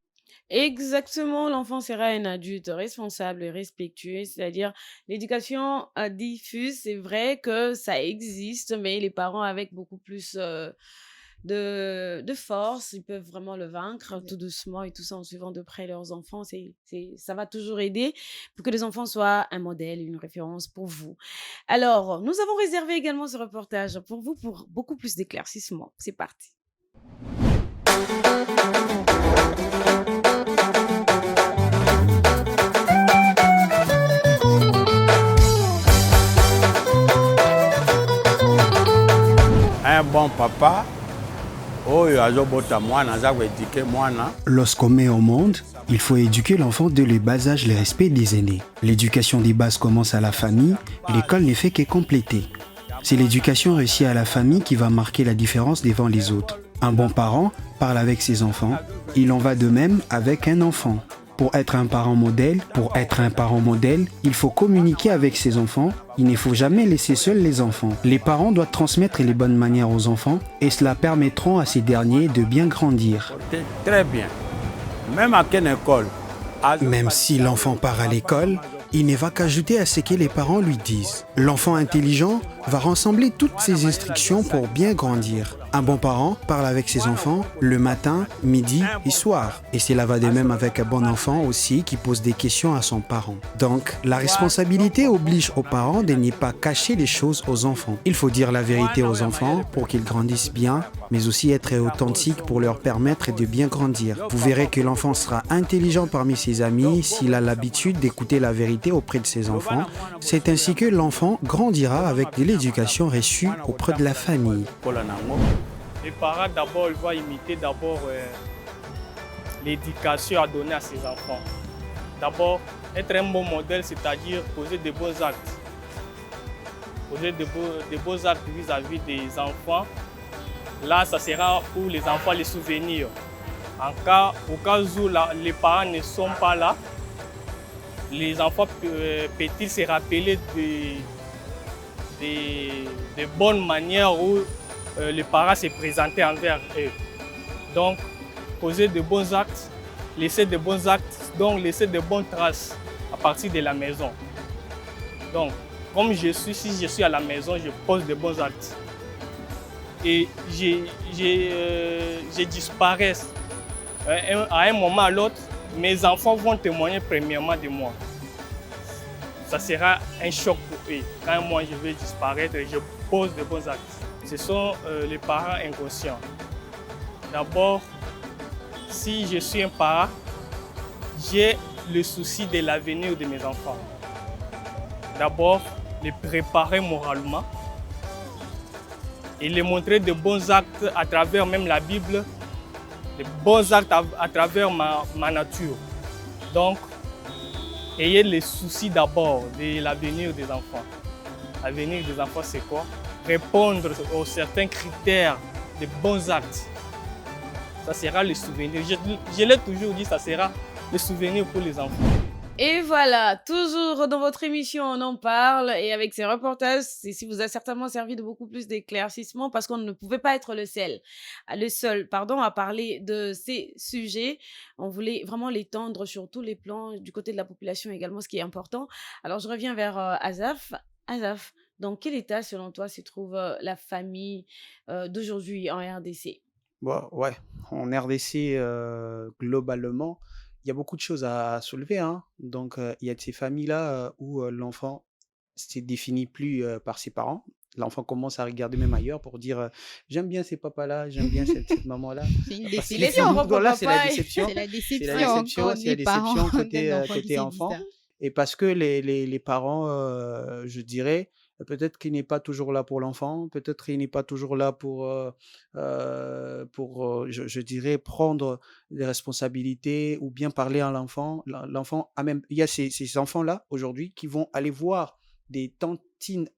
Exactement, l'enfant sera un adulte responsable et respectueux, c'est-à-dire l'éducation diffuse, c'est vrai que ça existe, mais les parents avec beaucoup plus de force, ils peuvent vraiment le vaincre tout doucement et tout ça en suivant de près leurs enfants. Ça va toujours aider pour que les enfants soient un modèle, une référence pour vous. Alors, nous avons réservé également ce reportage pour vous pour beaucoup plus d'éclaircissement. C'est parti. un bon papa, oyo azobota mwana aza koéduquer mwana. Lorsqu'on met au monde, il faut éduquer l'enfant dès le bas âge, le respect des aînés. L'éducation des bases commence à la famille, l'école ne fait que compléter. C'est l'éducation réussie à la famille qui va marquer la différence devant les autres. Un bon parent parle avec ses enfants, il en va de même avec un enfant. Pour être un parent modèle, il faut communiquer avec ses enfants. Il ne faut jamais laisser seuls les enfants. Les parents doivent transmettre les bonnes manières aux enfants et cela permettra à ces derniers de bien grandir. Très bien. Même à quelle école? Même si l'enfant part à l'école, il ne va qu'ajouter à ce que les parents lui disent. L'enfant intelligent va rassembler toutes ses instructions pour bien grandir. Un bon parent parle avec ses enfants le matin, midi et soir. Et cela va de même avec un bon enfant aussi qui pose des questions à son parent. Donc, la responsabilité oblige aux parents de ne pas cacher les choses aux enfants. Il faut dire la vérité aux enfants pour qu'ils grandissent bien, mais aussi être authentique pour leur permettre de bien grandir. Vous verrez que l'enfant sera intelligent parmi ses amis s'il a l'habitude d'écouter la vérité auprès de ses enfants. C'est ainsi que l'enfant grandira avec de l'éducation reçue auprès de la famille. Les parents d'abord, ils vont imiter l'éducation à donner à ses enfants. D'abord, être un bon modèle, c'est-à-dire poser de bons actes. Poser de beaux actes vis-à-vis des enfants. Là, ça sera pour les enfants les souvenirs. Au cas où les parents ne sont pas là, les enfants peuvent se rappeler de bonnes manières où les parents se présentaient envers eux. Donc, poser de bons actes, laisser de bons actes, donc laisser de bonnes traces à partir de la maison. Donc, comme si je suis à la maison, je pose de bons actes. Et je disparais. À un moment à l'autre, mes enfants vont témoigner premièrement de moi. Ça sera un choc pour eux. Quand moi je vais disparaître, je pose de bons actes. Ce sont les parents inconscients. D'abord, si je suis un parent, j'ai le souci de l'avenir de mes enfants. D'abord, les préparer moralement et les montrer de bons actes à travers même la Bible, de bons actes à travers ma nature. Donc, ayez le souci d'abord de l'avenir des enfants. L'avenir des enfants, c'est quoi? Répondre aux certains critères de bons actes. Ça sera le souvenir. Je l'ai toujours dit, ça sera le souvenir pour les enfants. Et voilà, toujours dans votre émission, on en parle. Et avec ces reportages, ceci vous a certainement servi de beaucoup plus d'éclaircissement parce qu'on ne pouvait pas être le seul, à parler de ces sujets. On voulait vraiment l'étendre sur tous les plans, du côté de la population également, ce qui est important. Alors, je reviens vers Azaf. Azaf, dans quel état, selon toi, se trouve la famille d'aujourd'hui en RDC? Bon, ouais, en RDC, globalement, il y a beaucoup de choses à soulever, hein. Donc, il y a de ces familles-là où l'enfant se définit plus par ses parents. L'enfant commence à regarder même ailleurs pour dire j'aime bien ces papas-là, j'aime bien cette maman-là. C'est une Parce que déception. voilà, c'est la déception. C'est la C'est la déception. déception, Quand c'est la les parents déception côté, d'un enfant qui côté s'est dit enfant. ça. Et parce que les parents, je dirais, peut-être qu'il n'est pas toujours là pour l'enfant, peut-être qu'il n'est pas toujours là je dirais, prendre des responsabilités ou bien parler à l'enfant. L'enfant a même, il y a ces enfants-là aujourd'hui qui vont aller voir des tantines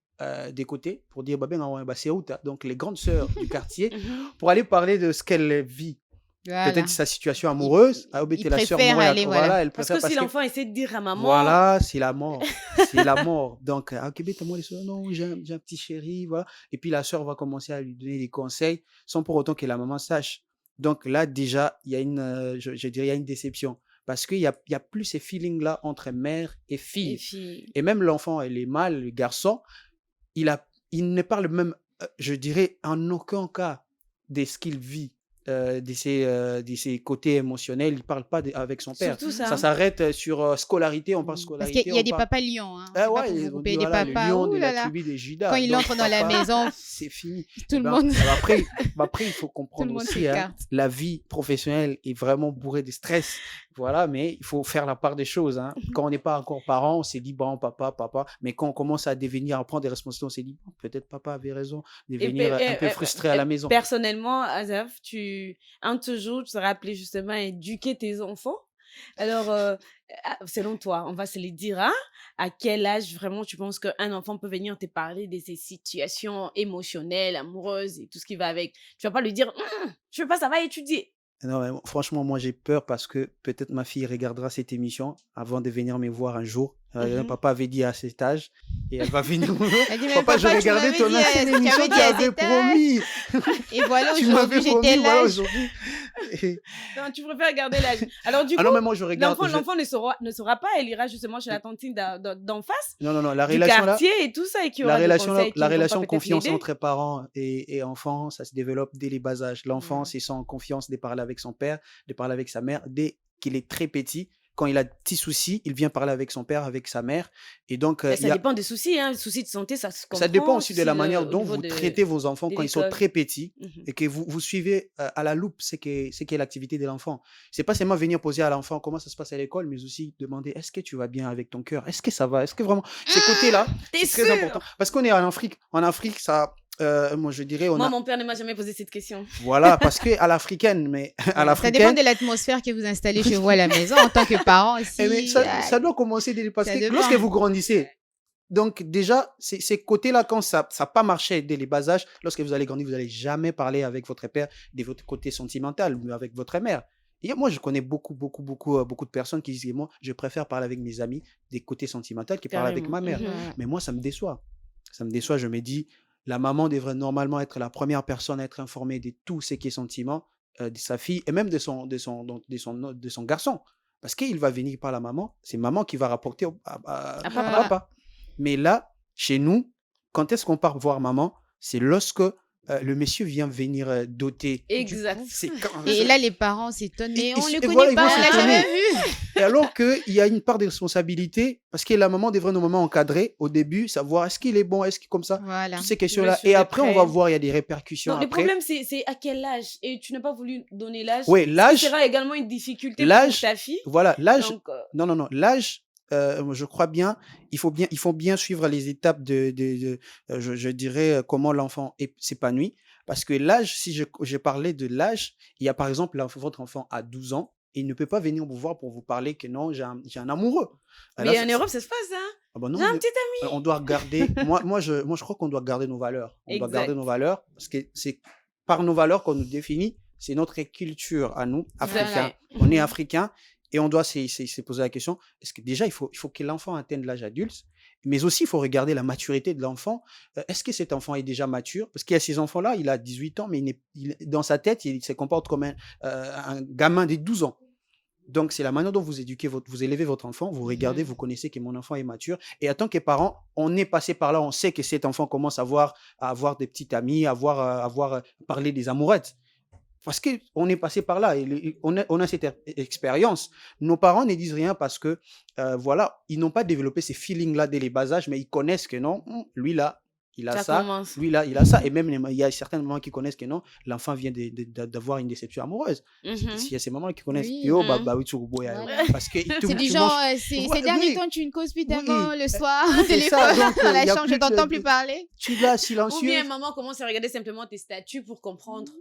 des côtés pour dire bah, c'est où t'as donc les grandes sœurs du quartier pour aller parler de ce qu'elle vit. Voilà. Peut-être sa situation amoureuse. il préfère aller, voilà. Elle Parce préfère que si l'enfant essaie de dire à maman... voilà, c'est la mort. C'est la mort. Donc, moi, les soeurs, non, j'ai un petit chéri, voilà. Et puis, la sœur va commencer à lui donner des conseils sans pour autant que la maman sache. Donc, là, déjà, il y a je dirais, il y a une déception. Parce qu'il y a plus ces feelings-là entre mère et fille. Et même l'enfant, et les mâles, le garçon, il ne parle même, je dirais, en aucun cas de ce qu'il vit. De ses côtés émotionnels, il ne parle pas avec son père. Surtout ça. Ça s'arrête sur scolarité, on parle scolarité. Parce qu'il y a des papas lions. Hein. Ah ouais, Vous payez des papas. Le lion de la tribu des Judas. Quand il entre dans la maison, c'est fini. Tout le monde. Après, il faut comprendre aussi, s'écarte. la vie professionnelle est vraiment bourrée de stress. Voilà, mais il faut faire la part des choses. Hein. Quand on n'est pas encore parent, on s'est dit, bon, papa. Mais quand on commence à devenir, à prendre des responsabilités, on s'est dit, bon, peut-être papa avait raison de venir un peu frustré à la maison. Personnellement, Azaf, un de ces jours, tu seras appelé justement à éduquer tes enfants. Alors, selon toi, on va se les dire, hein, à quel âge vraiment tu penses qu'un enfant peut venir te parler de ses situations émotionnelles, amoureuses et tout ce qui va avec? Tu vas pas lui dire, je veux pas, ça va étudier. Non, mais franchement, moi, j'ai peur parce que peut-être ma fille regardera cette émission avant de venir me voir un jour. Papa avait dit à cet âge et elle va venir me voir. Elle dit, mais Papa, je tu regardais ton m'avais dit, ancienne tu émission, m'avais tu dit à m'avais cet âge. promis. Et voilà, Tu aujourd'hui, m'avais j'ai promis, tel voilà, âge. aujourd'hui. Et- Non, tu préfères garder l'âge. Alors, du Ah coup, non, mais moi, je regarde. l'enfant ne saura pas. Elle ira justement chez la tantine d'en face, Non, la du relation là, quartier et tout ça, et qui la aura des relation, conseils qui la ne vont pas relation peut-être confiance l'aider. entre parents et enfants, ça se développe dès les bas âges. L'enfant, c'est sans confiance de parler avec son père, de parler avec sa mère, dès qu'il est très petit. Quand il a de petits soucis, il vient parler avec son père, avec sa mère. Et donc, Mais il ça y a- dépend des soucis, hein. Les soucis de santé, ça se comprend. ça dépend aussi de la soucis manière au dont niveau vous traitez vos enfants de quand ils sont l'école. très petits Mhm. et que vous suivez à la loupe ce qu'est l'activité de l'enfant. C'est pas seulement venir poser à l'enfant comment ça se passe à l'école, mais aussi demander est-ce que tu vas bien avec ton cœur? Est-ce que ça va? Est-ce que vraiment. Ces côtés-là, T'es c'est très sûr? important. Parce qu'on est en Afrique. En Afrique, ça. Moi, je dirais, Moi, mon père ne m'a jamais posé cette question. Voilà, parce qu'à l'africaine, mais à Ça dépend l'africaine. de l'atmosphère que vous installez chez vous à la maison en tant que parent aussi. Eh, mais ça doit commencer parce ça que dépend. lorsque vous grandissez, donc déjà, ces côtés-là, quand ça n'a pas marché dès les bas âges, lorsque vous allez grandir, vous n'allez jamais parler avec votre père de votre côté sentimental ou avec votre mère. Et moi, je connais beaucoup de personnes qui disent, moi, je préfère parler avec mes amis des côtés sentimentaux que parler avec ma mère. Mhm. Mais moi, ça me déçoit. Ça me déçoit, je me dis, la maman devrait normalement être la première personne à être informée de tout ce qui est sentiment de sa fille et même de son garçon. Parce qu'il va venir par la maman, c'est maman qui va rapporter à papa. papa. Mais là, chez nous, quand est-ce qu'on part voir maman? C'est lorsque le monsieur vient venir doter. Exact. C'est quand, Et là, les parents s'étonnent. Mais on ne le et connaît voilà, ils pas, vont on l'a s'étonner. jamais vu. Et alors qu'il y a une part de responsabilité, parce que la maman devrait normalement encadrer au début, savoir est-ce qu'il est bon, est-ce qu'il comme ça, Voilà. toutes ces questions-là. Monsieur Et de après, on près. va voir, il y a des répercussions Non, le après. problème, c'est à quel âge? Et tu n'as pas voulu donner l'âge. Oui, Ce l'âge, sera également une difficulté pour l'âge, ta fille. voilà, l'âge, Donc, non, l'âge, je crois bien, il faut bien suivre les étapes je dirais, comment l'enfant s'épanouit. Parce que l'âge, si je parlais de l'âge, il y a par exemple, votre enfant a 12 ans, et il ne peut pas venir vous voir pour vous parler que non, j'ai un amoureux. Là, mais en Europe, ça se passe, hein. ah bah non, J'ai un mais petit ami. on doit garder. moi, je crois qu'on doit garder nos valeurs. On doit garder Exact. nos valeurs parce que c'est par nos valeurs qu'on nous définit. C'est notre culture à nous, africains. Voilà. On est africains et on doit se poser la question est-ce que déjà, il faut que l'enfant atteigne l'âge adulte, mais aussi, il faut regarder la maturité de l'enfant. Est-ce que cet enfant est déjà mature? Parce qu'il y a ces enfants-là, il a 18 ans, mais dans sa tête, il se comporte comme un gamin de 12 ans. Donc, c'est la manière dont vous élevez votre enfant. Vous regardez, vous connaissez que mon enfant est mature. Et en tant que parent, on est passé par là. On sait que cet enfant commence à avoir des petites amies, à avoir parlé des amourettes. Parce qu'on est passé par là. Et on a cette expérience. Nos parents ne disent rien parce que, voilà, ils n'ont pas développé ces feelings-là dès les bas âges, mais ils connaissent que non, lui là, il a Ça ça, commence. lui là, il a ça. Et même, il y a certaines mamans qui connaissent que non, l'enfant vient d'avoir une déception amoureuse. Mhm. Il y a ces mamans qui connaissent. Oui. Yo, Mhm. bah, oui, tu bois, Voilà. parce que C'est du genre, ces derniers temps, tu ne causes plus tellement le soir au c'est ça, téléphone. donc, À la y a chambre, plus je t'entends de- plus parler. tu l'as Ou silencieux. bien maman commence à regarder simplement tes statuts pour comprendre.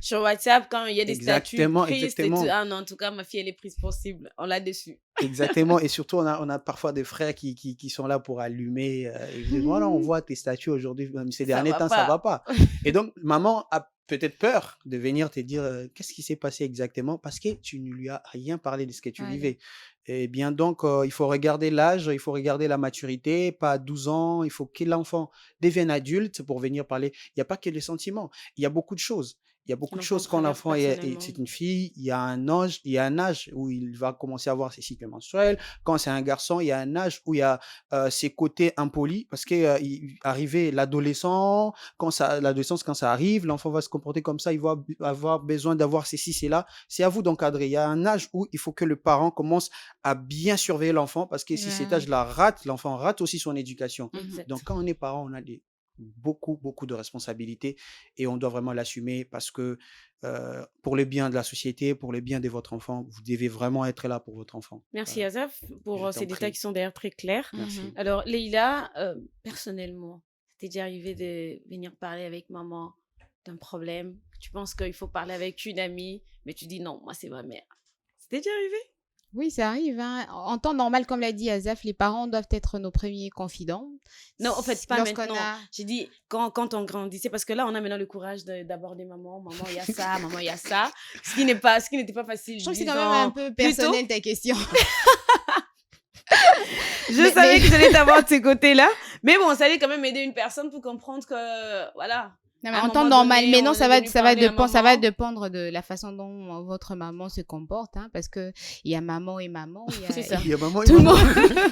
Sur WhatsApp, quand il y a des statuts Exactement, tristes et exactement. tout. Ah non, en tout cas, ma fille, elle est prise pour cible. On l'a dessus. Exactement. Et surtout, on a parfois des frères qui sont là pour allumer. Et ils disent, voilà, on voit tes statuts aujourd'hui, même ces derniers va temps, pas. ça va pas. Et donc, maman a peut-être peur de venir te dire qu'est-ce qui s'est passé exactement parce que tu ne lui as rien parlé de ce que tu Voilà. vivais. Et bien donc, il faut regarder l'âge, il faut regarder la maturité, pas à 12 ans, il faut que l'enfant devienne adulte pour venir parler. Il n'y a pas que les sentiments, il y a beaucoup de choses. Il y a beaucoup de L'enfant choses quand traverse l'enfant personnellement. c'est une fille, il y a un âge où il va commencer à avoir ses cycles menstruels. Quand c'est un garçon, il y a un âge où il y a ses côtés impolis parce que arrivé l'adolescence, quand ça arrive, l'enfant va se comporter comme ça, il va avoir besoin d'avoir ceci, cela. C'est à vous d'encadrer. Il y a un âge où il faut que le parent commence à bien surveiller l'enfant parce que si cet Ouais. âge-là rate, l'enfant rate aussi son éducation. Exact. Donc quand on est parent, on a beaucoup, beaucoup de responsabilités et on doit vraiment l'assumer parce que pour le bien de la société, pour le bien de votre enfant, vous devez vraiment être là pour votre enfant. Merci Azaf pour Je ces t'en détails prie. qui sont d'ailleurs très clairs. Merci. Mhm. Alors, Leïla, personnellement, t'es déjà arrivé de venir parler avec maman d'un problème? Tu penses qu'il faut parler avec une amie, mais tu dis non, moi c'est ma mère. C'était déjà arrivé? Oui, ça arrive, hein. En temps normal, comme l'a dit Azaf, les parents doivent être nos premiers confidents. Non, en fait, pas Lorsqu'on maintenant. a- J'ai dit quand on grandissait, parce que là, on a maintenant le courage d'aborder maman. Maman, il y a ça, maman, il y a ça. Ce qui n'était pas facile. Je trouve que c'est 10 quand même ans un peu plus tôt. personnel ta question. Je Mais- savais mais- que j'allais t'avoir de ces côtés-là. Mais bon, ça allait quand même aider une personne pour comprendre que, voilà. Non, mais À un en temps moment normal, donné, mais non, on ça est va, venu ça va parler à dépendre, ça va maman. dépendre de la façon dont votre maman se comporte, hein, parce que il y a maman et maman. C'est ça. Il y a maman et Tout le maman. monde.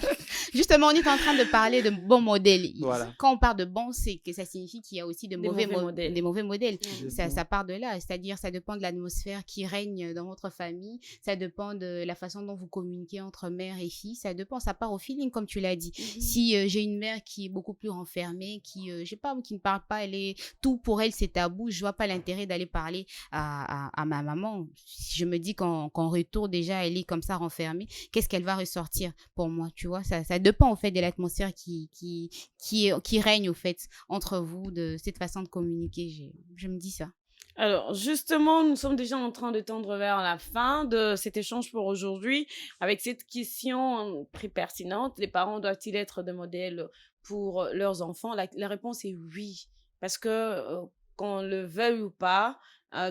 Justement, on est en train de parler de bons modèles. Voilà. Quand on parle de bons, c'est que ça signifie qu'il y a aussi de Des mauvais, mauvais modèles. des mauvais modèles. Exactement. Ça part de là, c'est-à-dire ça dépend de l'atmosphère qui règne dans votre famille, ça dépend de la façon dont vous communiquez entre mère et fille, ça dépend, ça part au feeling comme tu l'as dit. Si j'ai une mère qui est beaucoup plus renfermée, je sais pas, qui ne parle pas, tout pour elle c'est tabou, je vois pas l'intérêt d'aller parler à ma maman. Si je me dis qu'en retour déjà elle est comme ça renfermée, qu'est-ce qu'elle va ressortir pour moi, tu vois, ça dépend en fait de l'atmosphère qui règne au fait entre vous, de cette façon de communiquer, je me dis ça. Alors, justement, nous sommes déjà en train de tendre vers la fin de cet échange pour aujourd'hui avec cette question très pertinente. Les parents doivent-ils être des modèles pour leurs enfants? La réponse est oui. Parce que qu'on le veuille ou pas,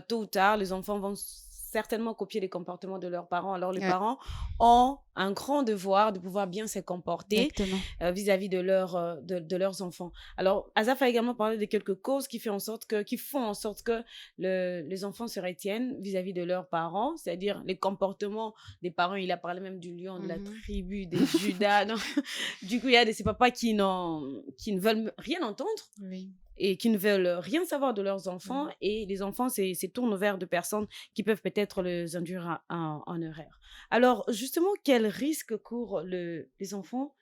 tôt ou tard, les enfants vont certainement copier les comportements de leurs parents. Alors, les Ouais. parents ont un grand devoir de pouvoir bien se comporter Exactement. vis-à-vis de leurs enfants. Alors, Azaf a également parlé de quelques causes qui font en sorte que les enfants se retiennent vis-à-vis de leurs parents, c'est-à-dire les comportements des parents. Il a parlé même du lion, de la tribu, des Judas. Donc, du coup, il y a ces papas qui ne veulent rien entendre Oui. et qui ne veulent rien savoir de leurs enfants, et les enfants se tournent vers de personnes qui peuvent peut-être les induire en erreur. Alors, justement, quel risque courent les enfants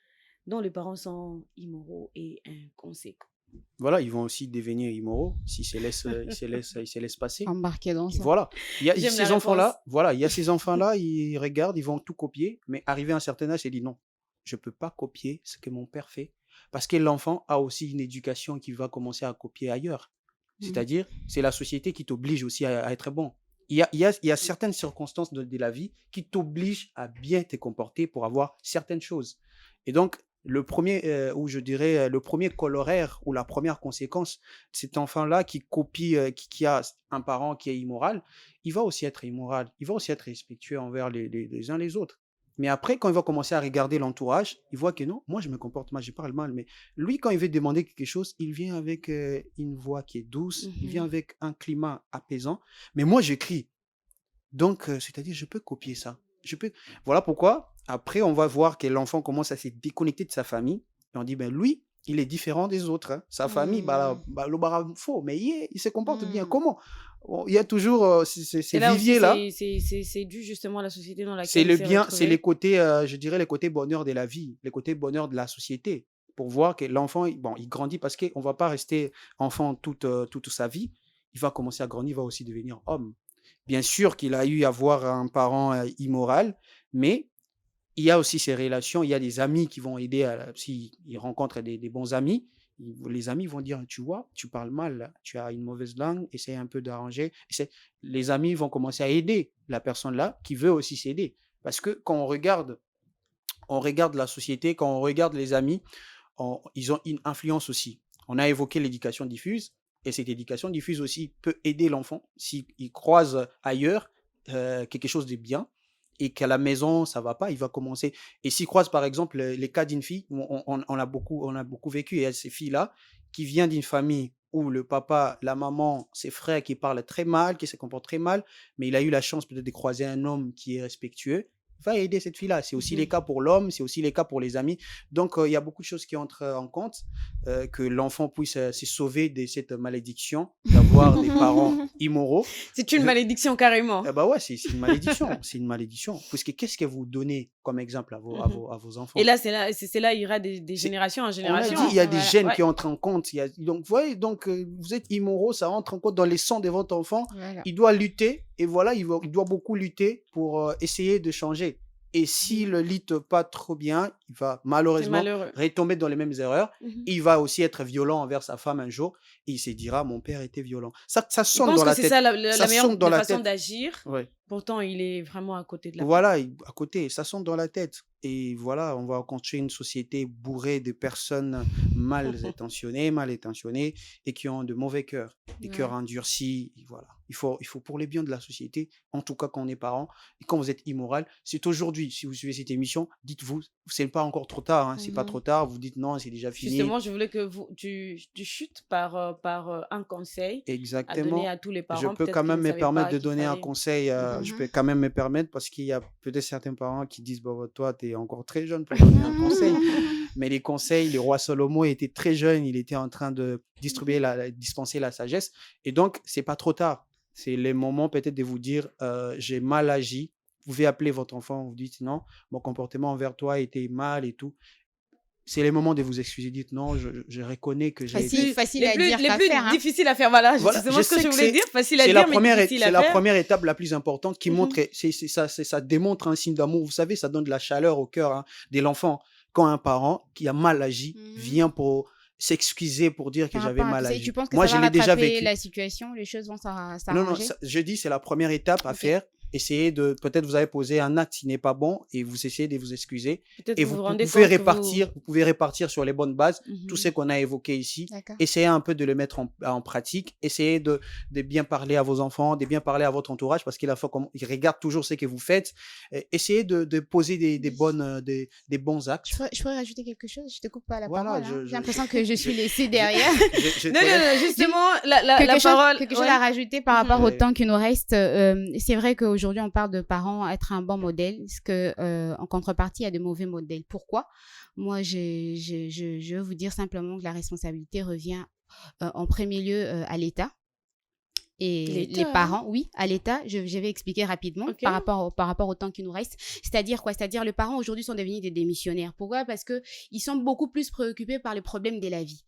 dont les parents sont immoraux et inconséquents? Voilà, ils vont aussi devenir immoraux s'ils ils se laissent passer. Embarqué dans ça. Voilà, il y a J'aime la ces enfants-là, réponse. voilà, il y a ces enfants-là, ils regardent, ils vont tout copier, mais arrivé à un certain âge, ils disent non, je peux pas copier ce que mon père fait, parce que l'enfant a aussi une éducation qu'il va commencer à copier ailleurs. C'est-à-dire, c'est la société qui t'oblige aussi à être bon. Il y a certaines circonstances de la vie qui t'obligent à bien te comporter pour avoir certaines choses. Et donc, le premier, ou je dirais, le premier corollaire ou la première conséquence, cet enfant-là qui copie, qui a un parent qui est immoral, il va aussi être immoral, il va aussi être respectueux envers les uns les autres. Mais après, quand il va commencer à regarder l'entourage, il voit que non, moi je me comporte mal, je parle mal, mais lui, quand il veut demander quelque chose, il vient avec une voix qui est douce, il vient avec un climat apaisant, mais moi je crie. Donc, c'est-à-dire, je peux copier ça. Voilà pourquoi, après, on va voir que l'enfant commence à se déconnecter de sa famille, et on dit, ben lui, il est différent des autres, hein. Sa famille, le bara faux, mais il se comporte bien. Comment? Bon, il y a toujours ces Et là aussi, viviers-là. c'est dû justement à la société dans laquelle C'est le il s'est bien, retrouvé. c'est les côtés, je dirais, les côtés bonheur de la vie, les côtés bonheur de la société. Pour voir que l'enfant, il grandit parce qu'on ne va pas rester enfant toute sa vie. Il va commencer à grandir, il va aussi devenir homme. Bien sûr qu'il a eu à voir un parent immoral, mais il y a aussi ces relations, il y a des amis qui vont aider, s'il rencontre des bons amis, les amis vont dire, tu vois, tu parles mal, tu as une mauvaise langue, essaie un peu d'arranger. Les amis vont commencer à aider la personne là qui veut aussi s'aider. Parce que quand on regarde la société, quand on regarde les amis, ils ont une influence aussi. On a évoqué l'éducation diffuse, et cette éducation diffuse aussi peut aider l'enfant s'il croise ailleurs quelque chose de bien, et qu'à la maison, ça ne va pas, il va commencer. Et s'il croise, par exemple, les cas d'une fille, on a beaucoup vécu, et il y a ces filles-là qui viennent d'une famille où le papa, la maman, ses frères qui parlent très mal, qui se comportent très mal, mais il a eu la chance peut-être de croiser un homme qui est respectueux, va aider cette fille-là. C'est aussi les cas pour l'homme, c'est aussi les cas pour les amis. Donc, il y a beaucoup de choses qui entrent en compte, que l'enfant puisse se sauver de cette malédiction d'avoir des parents immoraux. C'est une malédiction carrément. Eh ben ouais, c'est une malédiction. C'est une malédiction. Parce que qu'est-ce que vous donnez comme exemple à Mhm. vos enfants. Et là, c'est là, il y aura des C'est- générations en On a génération. dit, il y a des Voilà. gènes Ouais. qui entrent en compte. Donc, vous voyez, donc, vous êtes immoraux, ça entre en compte dans les sangs de votre enfant. Voilà. Il doit lutter, et voilà, il doit beaucoup lutter pour essayer de changer. Et s'il ne lutte pas trop bien, il va C'est malheureusement malheureux. retomber dans les mêmes erreurs. Mhm. Il va aussi être violent envers sa femme un jour, et il se dira, mon père était violent. Ça Il sonne pense dans que la c'est tête. ça Ça la meilleure sonne dans la façon tête. d'agir. Ouais. Pourtant, il est vraiment à côté de la plaque. Voilà, à côté, ça sonne dans la tête. Et voilà, on va construire une société bourrée de personnes mal intentionnées et qui ont de mauvais cœurs, des Ouais. cœurs endurcis. Et voilà. Il faut pour le bien de la société, en tout cas quand on est parents, et quand vous êtes immoral, c'est aujourd'hui, si vous suivez cette émission, dites-vous, c'est pas encore trop tard, hein, c'est pas Mhm. trop tard, vous dites non, c'est déjà fini. Justement, je voulais que tu chutes par un conseil à donner Exactement. à tous les Je parents. peux Peut-être quand qu'ils même ne me savaient permettre pas de qu'il donner un fallait. conseil. Je Mhm. peux quand même me permettre parce qu'il y a peut-être certains parents qui disent bah, toi, tu es encore très jeune pour donner un conseil. Mais les conseils, le roi Salomon était très jeune, il était en train de dispenser la sagesse. Et donc, c'est pas trop tard. C'est le moment peut-être de vous dire j'ai mal agi. Vous pouvez appeler votre enfant, vous dites non, mon comportement envers toi était mal et tout. C'est le moment de vous excuser. Dites non, je reconnais que j'ai été. Facile à dire Les qu'à plus faire. Hein. difficiles à faire. Voilà, Voilà, justement je ce que sais je que voulais dire. Facile à dire, mais difficile c'est à la faire. première étape la plus importante qui Mhm. montre, ça démontre un signe d'amour. Vous savez, ça donne de la chaleur au cœur de l'enfant. Quand un parent qui a mal agi Mhm. vient pour s'excuser, pour dire que Par j'avais rapport à mal tout ça, et agi. tu penses que Moi, ça je va l'ai déjà rattraper vécu. la situation, les choses vont Non, s'arranger? je dis, c'est la première étape à Ok. faire. Essayez de, peut-être vous avez posé un acte qui n'est pas bon et vous essayez de vous excuser. Peut-être Et vous vous vous rendez pouvez compte que vous pouvez répartir sur les bonnes bases tout Mhm. ce qu'on a évoqué ici. D'accord. Essayez un peu de le mettre en pratique. Essayez de bien parler à vos enfants, de bien parler à votre entourage parce qu'ils regardent toujours ce que vous faites. Essayez de poser des bons actes. Je pourrais rajouter quelque chose? Je te coupe pas la Voilà, parole. Hein. J'ai l'impression que je suis laissée derrière. Non, justement, la parole. Quelque chose Ouais. à rajouter par rapport au Ouais. temps qui nous reste. C'est vrai qu'aujourd'hui, on parle de parents être un bon modèle, parce que en contrepartie, il y a de mauvais modèles. Pourquoi? Moi, je veux vous dire simplement que la responsabilité revient en premier lieu à l'État. Et L'État, les hein? parents, oui, à l'État, je vais expliquer rapidement Ok. par rapport au temps qui nous reste. C'est-à-dire quoi? C'est-à-dire les parents aujourd'hui sont devenus des démissionnaires. Pourquoi? Parce que ils sont beaucoup plus préoccupés par les problèmes de la vie.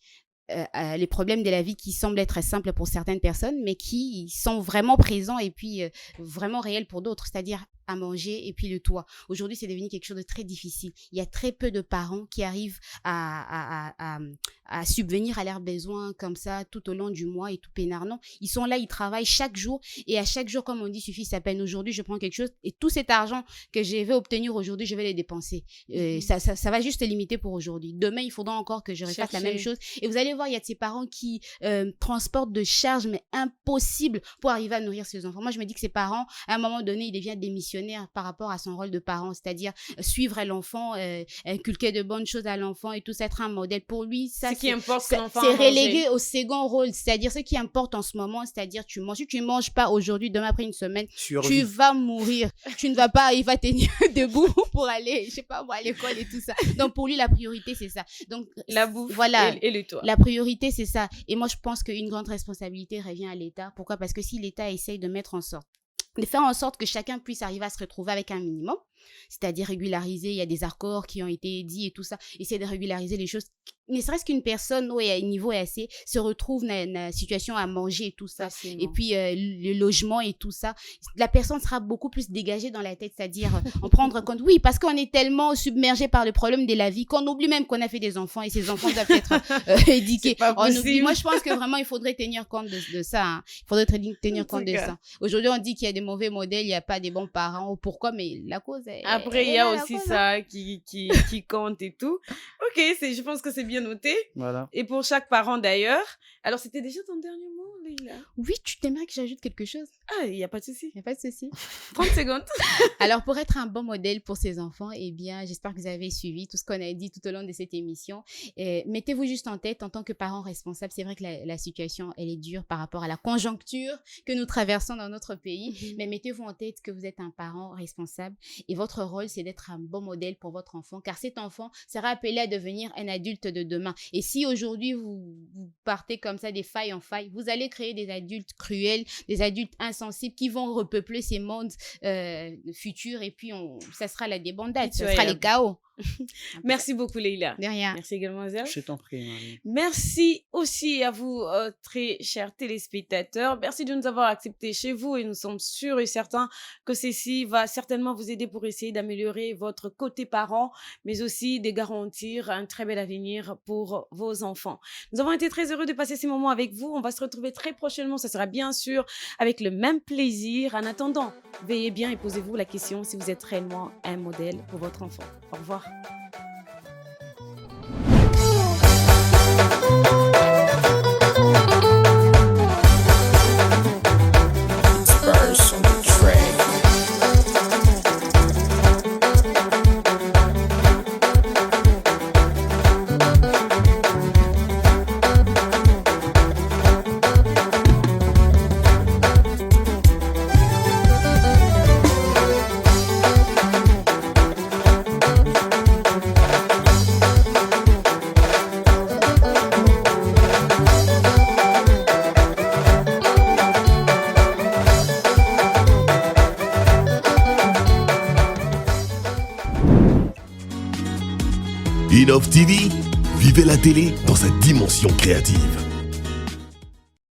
Les problèmes de la vie qui semblent être simples pour certaines personnes, mais qui sont vraiment présents et puis vraiment réels pour d'autres, c'est-à-dire à manger et puis le toit. Aujourd'hui, c'est devenu quelque chose de très difficile. Il y a très peu de parents qui arrivent à subvenir à leurs besoins comme ça tout au long du mois et tout peinard. Non, ils sont là, ils travaillent chaque jour et à chaque jour, comme on dit, suffit sa peine. Aujourd'hui, je prends quelque chose et tout cet argent que je vais obtenir aujourd'hui, je vais les dépenser. Ça va juste se limiter pour aujourd'hui. Demain, il faudra encore que je refasse la même chose. Et vous allez voir, il y a de ces parents qui transportent de charges, mais impossibles pour arriver à nourrir ses enfants. Moi, je me dis que ces parents, à un moment donné, ils deviennent démissionnaires par rapport à son rôle de parent, c'est-à-dire suivre l'enfant, inculquer de bonnes choses à l'enfant et tout ça, être un modèle pour lui. Ça, Ce qui importe, que l'enfant c'est a mangé. relégué au second rôle, c'est-à-dire ce qui importe en ce moment, c'est-à-dire tu manges. Si tu manges pas aujourd'hui, demain après une semaine, Survie. tu vas mourir. Tu ne vas pas arriver à tenir debout pour aller, je sais pas moi, à l'école et tout ça. Donc pour lui, la priorité, c'est ça. Donc La bouffe voilà. et le toit. La priorité, c'est ça. Et moi, je pense qu'une grande responsabilité revient à l'État. Pourquoi? Parce que si l'État essaye de faire en sorte que chacun puisse arriver à se retrouver avec un minimum, c'est-à-dire régulariser, il y a des accords qui ont été dits et tout ça, essayer de régulariser les choses, ne serait-ce qu'une personne où un niveau est assez, se retrouve dans une situation à manger et tout ça, Facilement. et puis le logement et tout ça, la personne sera beaucoup plus dégagée dans la tête, c'est-à-dire en prendre compte, oui, parce qu'on est tellement submergé par le problème de la vie qu'on oublie même qu'on a fait des enfants et ces enfants doivent être éduqués. C'est pas On oublie. possible. Moi, je pense que vraiment, il faudrait tenir compte de ça. Hein. Il faudrait tenir compte de cas. ça. Aujourd'hui, on dit qu'il y a des mauvais modèles, il n'y a pas des bons parents. Pourquoi? Mais la cause est... Après, il y est a là, la aussi cause, hein. ça qui compte et tout. Ok, je pense que c'est bien noté. Voilà. Et pour chaque parent d'ailleurs. Alors, c'était déjà ton dernier mot, Leïla? Oui, tu t'aimerais que j'ajoute quelque chose? Ah, il n'y a pas de souci. Il n'y a pas de souci. 30 secondes. Alors, pour être un bon modèle pour ses enfants, eh bien, j'espère que vous avez suivi tout ce qu'on a dit tout au long de cette émission. Mettez-vous juste en tête, en tant que parent responsable, c'est vrai que la situation, elle est dure par rapport à la conjoncture que nous traversons dans notre pays, mais mettez-vous en tête que vous êtes un parent responsable et votre rôle, c'est d'être un bon modèle pour votre enfant, car cet enfant sera appelé à devenir un adulte de demain. Et si aujourd'hui, vous partez comme ça des failles en failles, vous allez créer des adultes cruels, des adultes insensibles qui vont repeupler ces mondes futurs, et puis ça sera la débandade, ça sera le chaos. Merci beaucoup, Leïla. De rien. Merci également, Azaf. Je t'en prie, Marie. Merci aussi à vous, très chers téléspectateurs. Merci de nous avoir acceptés chez vous et nous sommes sûrs et certains que ceci va certainement vous aider pour essayer d'améliorer votre côté parent, mais aussi de garantir un très bel avenir pour vos enfants. Nous avons été très heureux de passer ces moments avec vous. On va se retrouver très prochainement. Ça sera bien sûr avec le même plaisir. En attendant, veillez bien et posez-vous la question si vous êtes réellement un modèle pour votre enfant. Au revoir. Innov TV, vivez la télé dans sa dimension créative.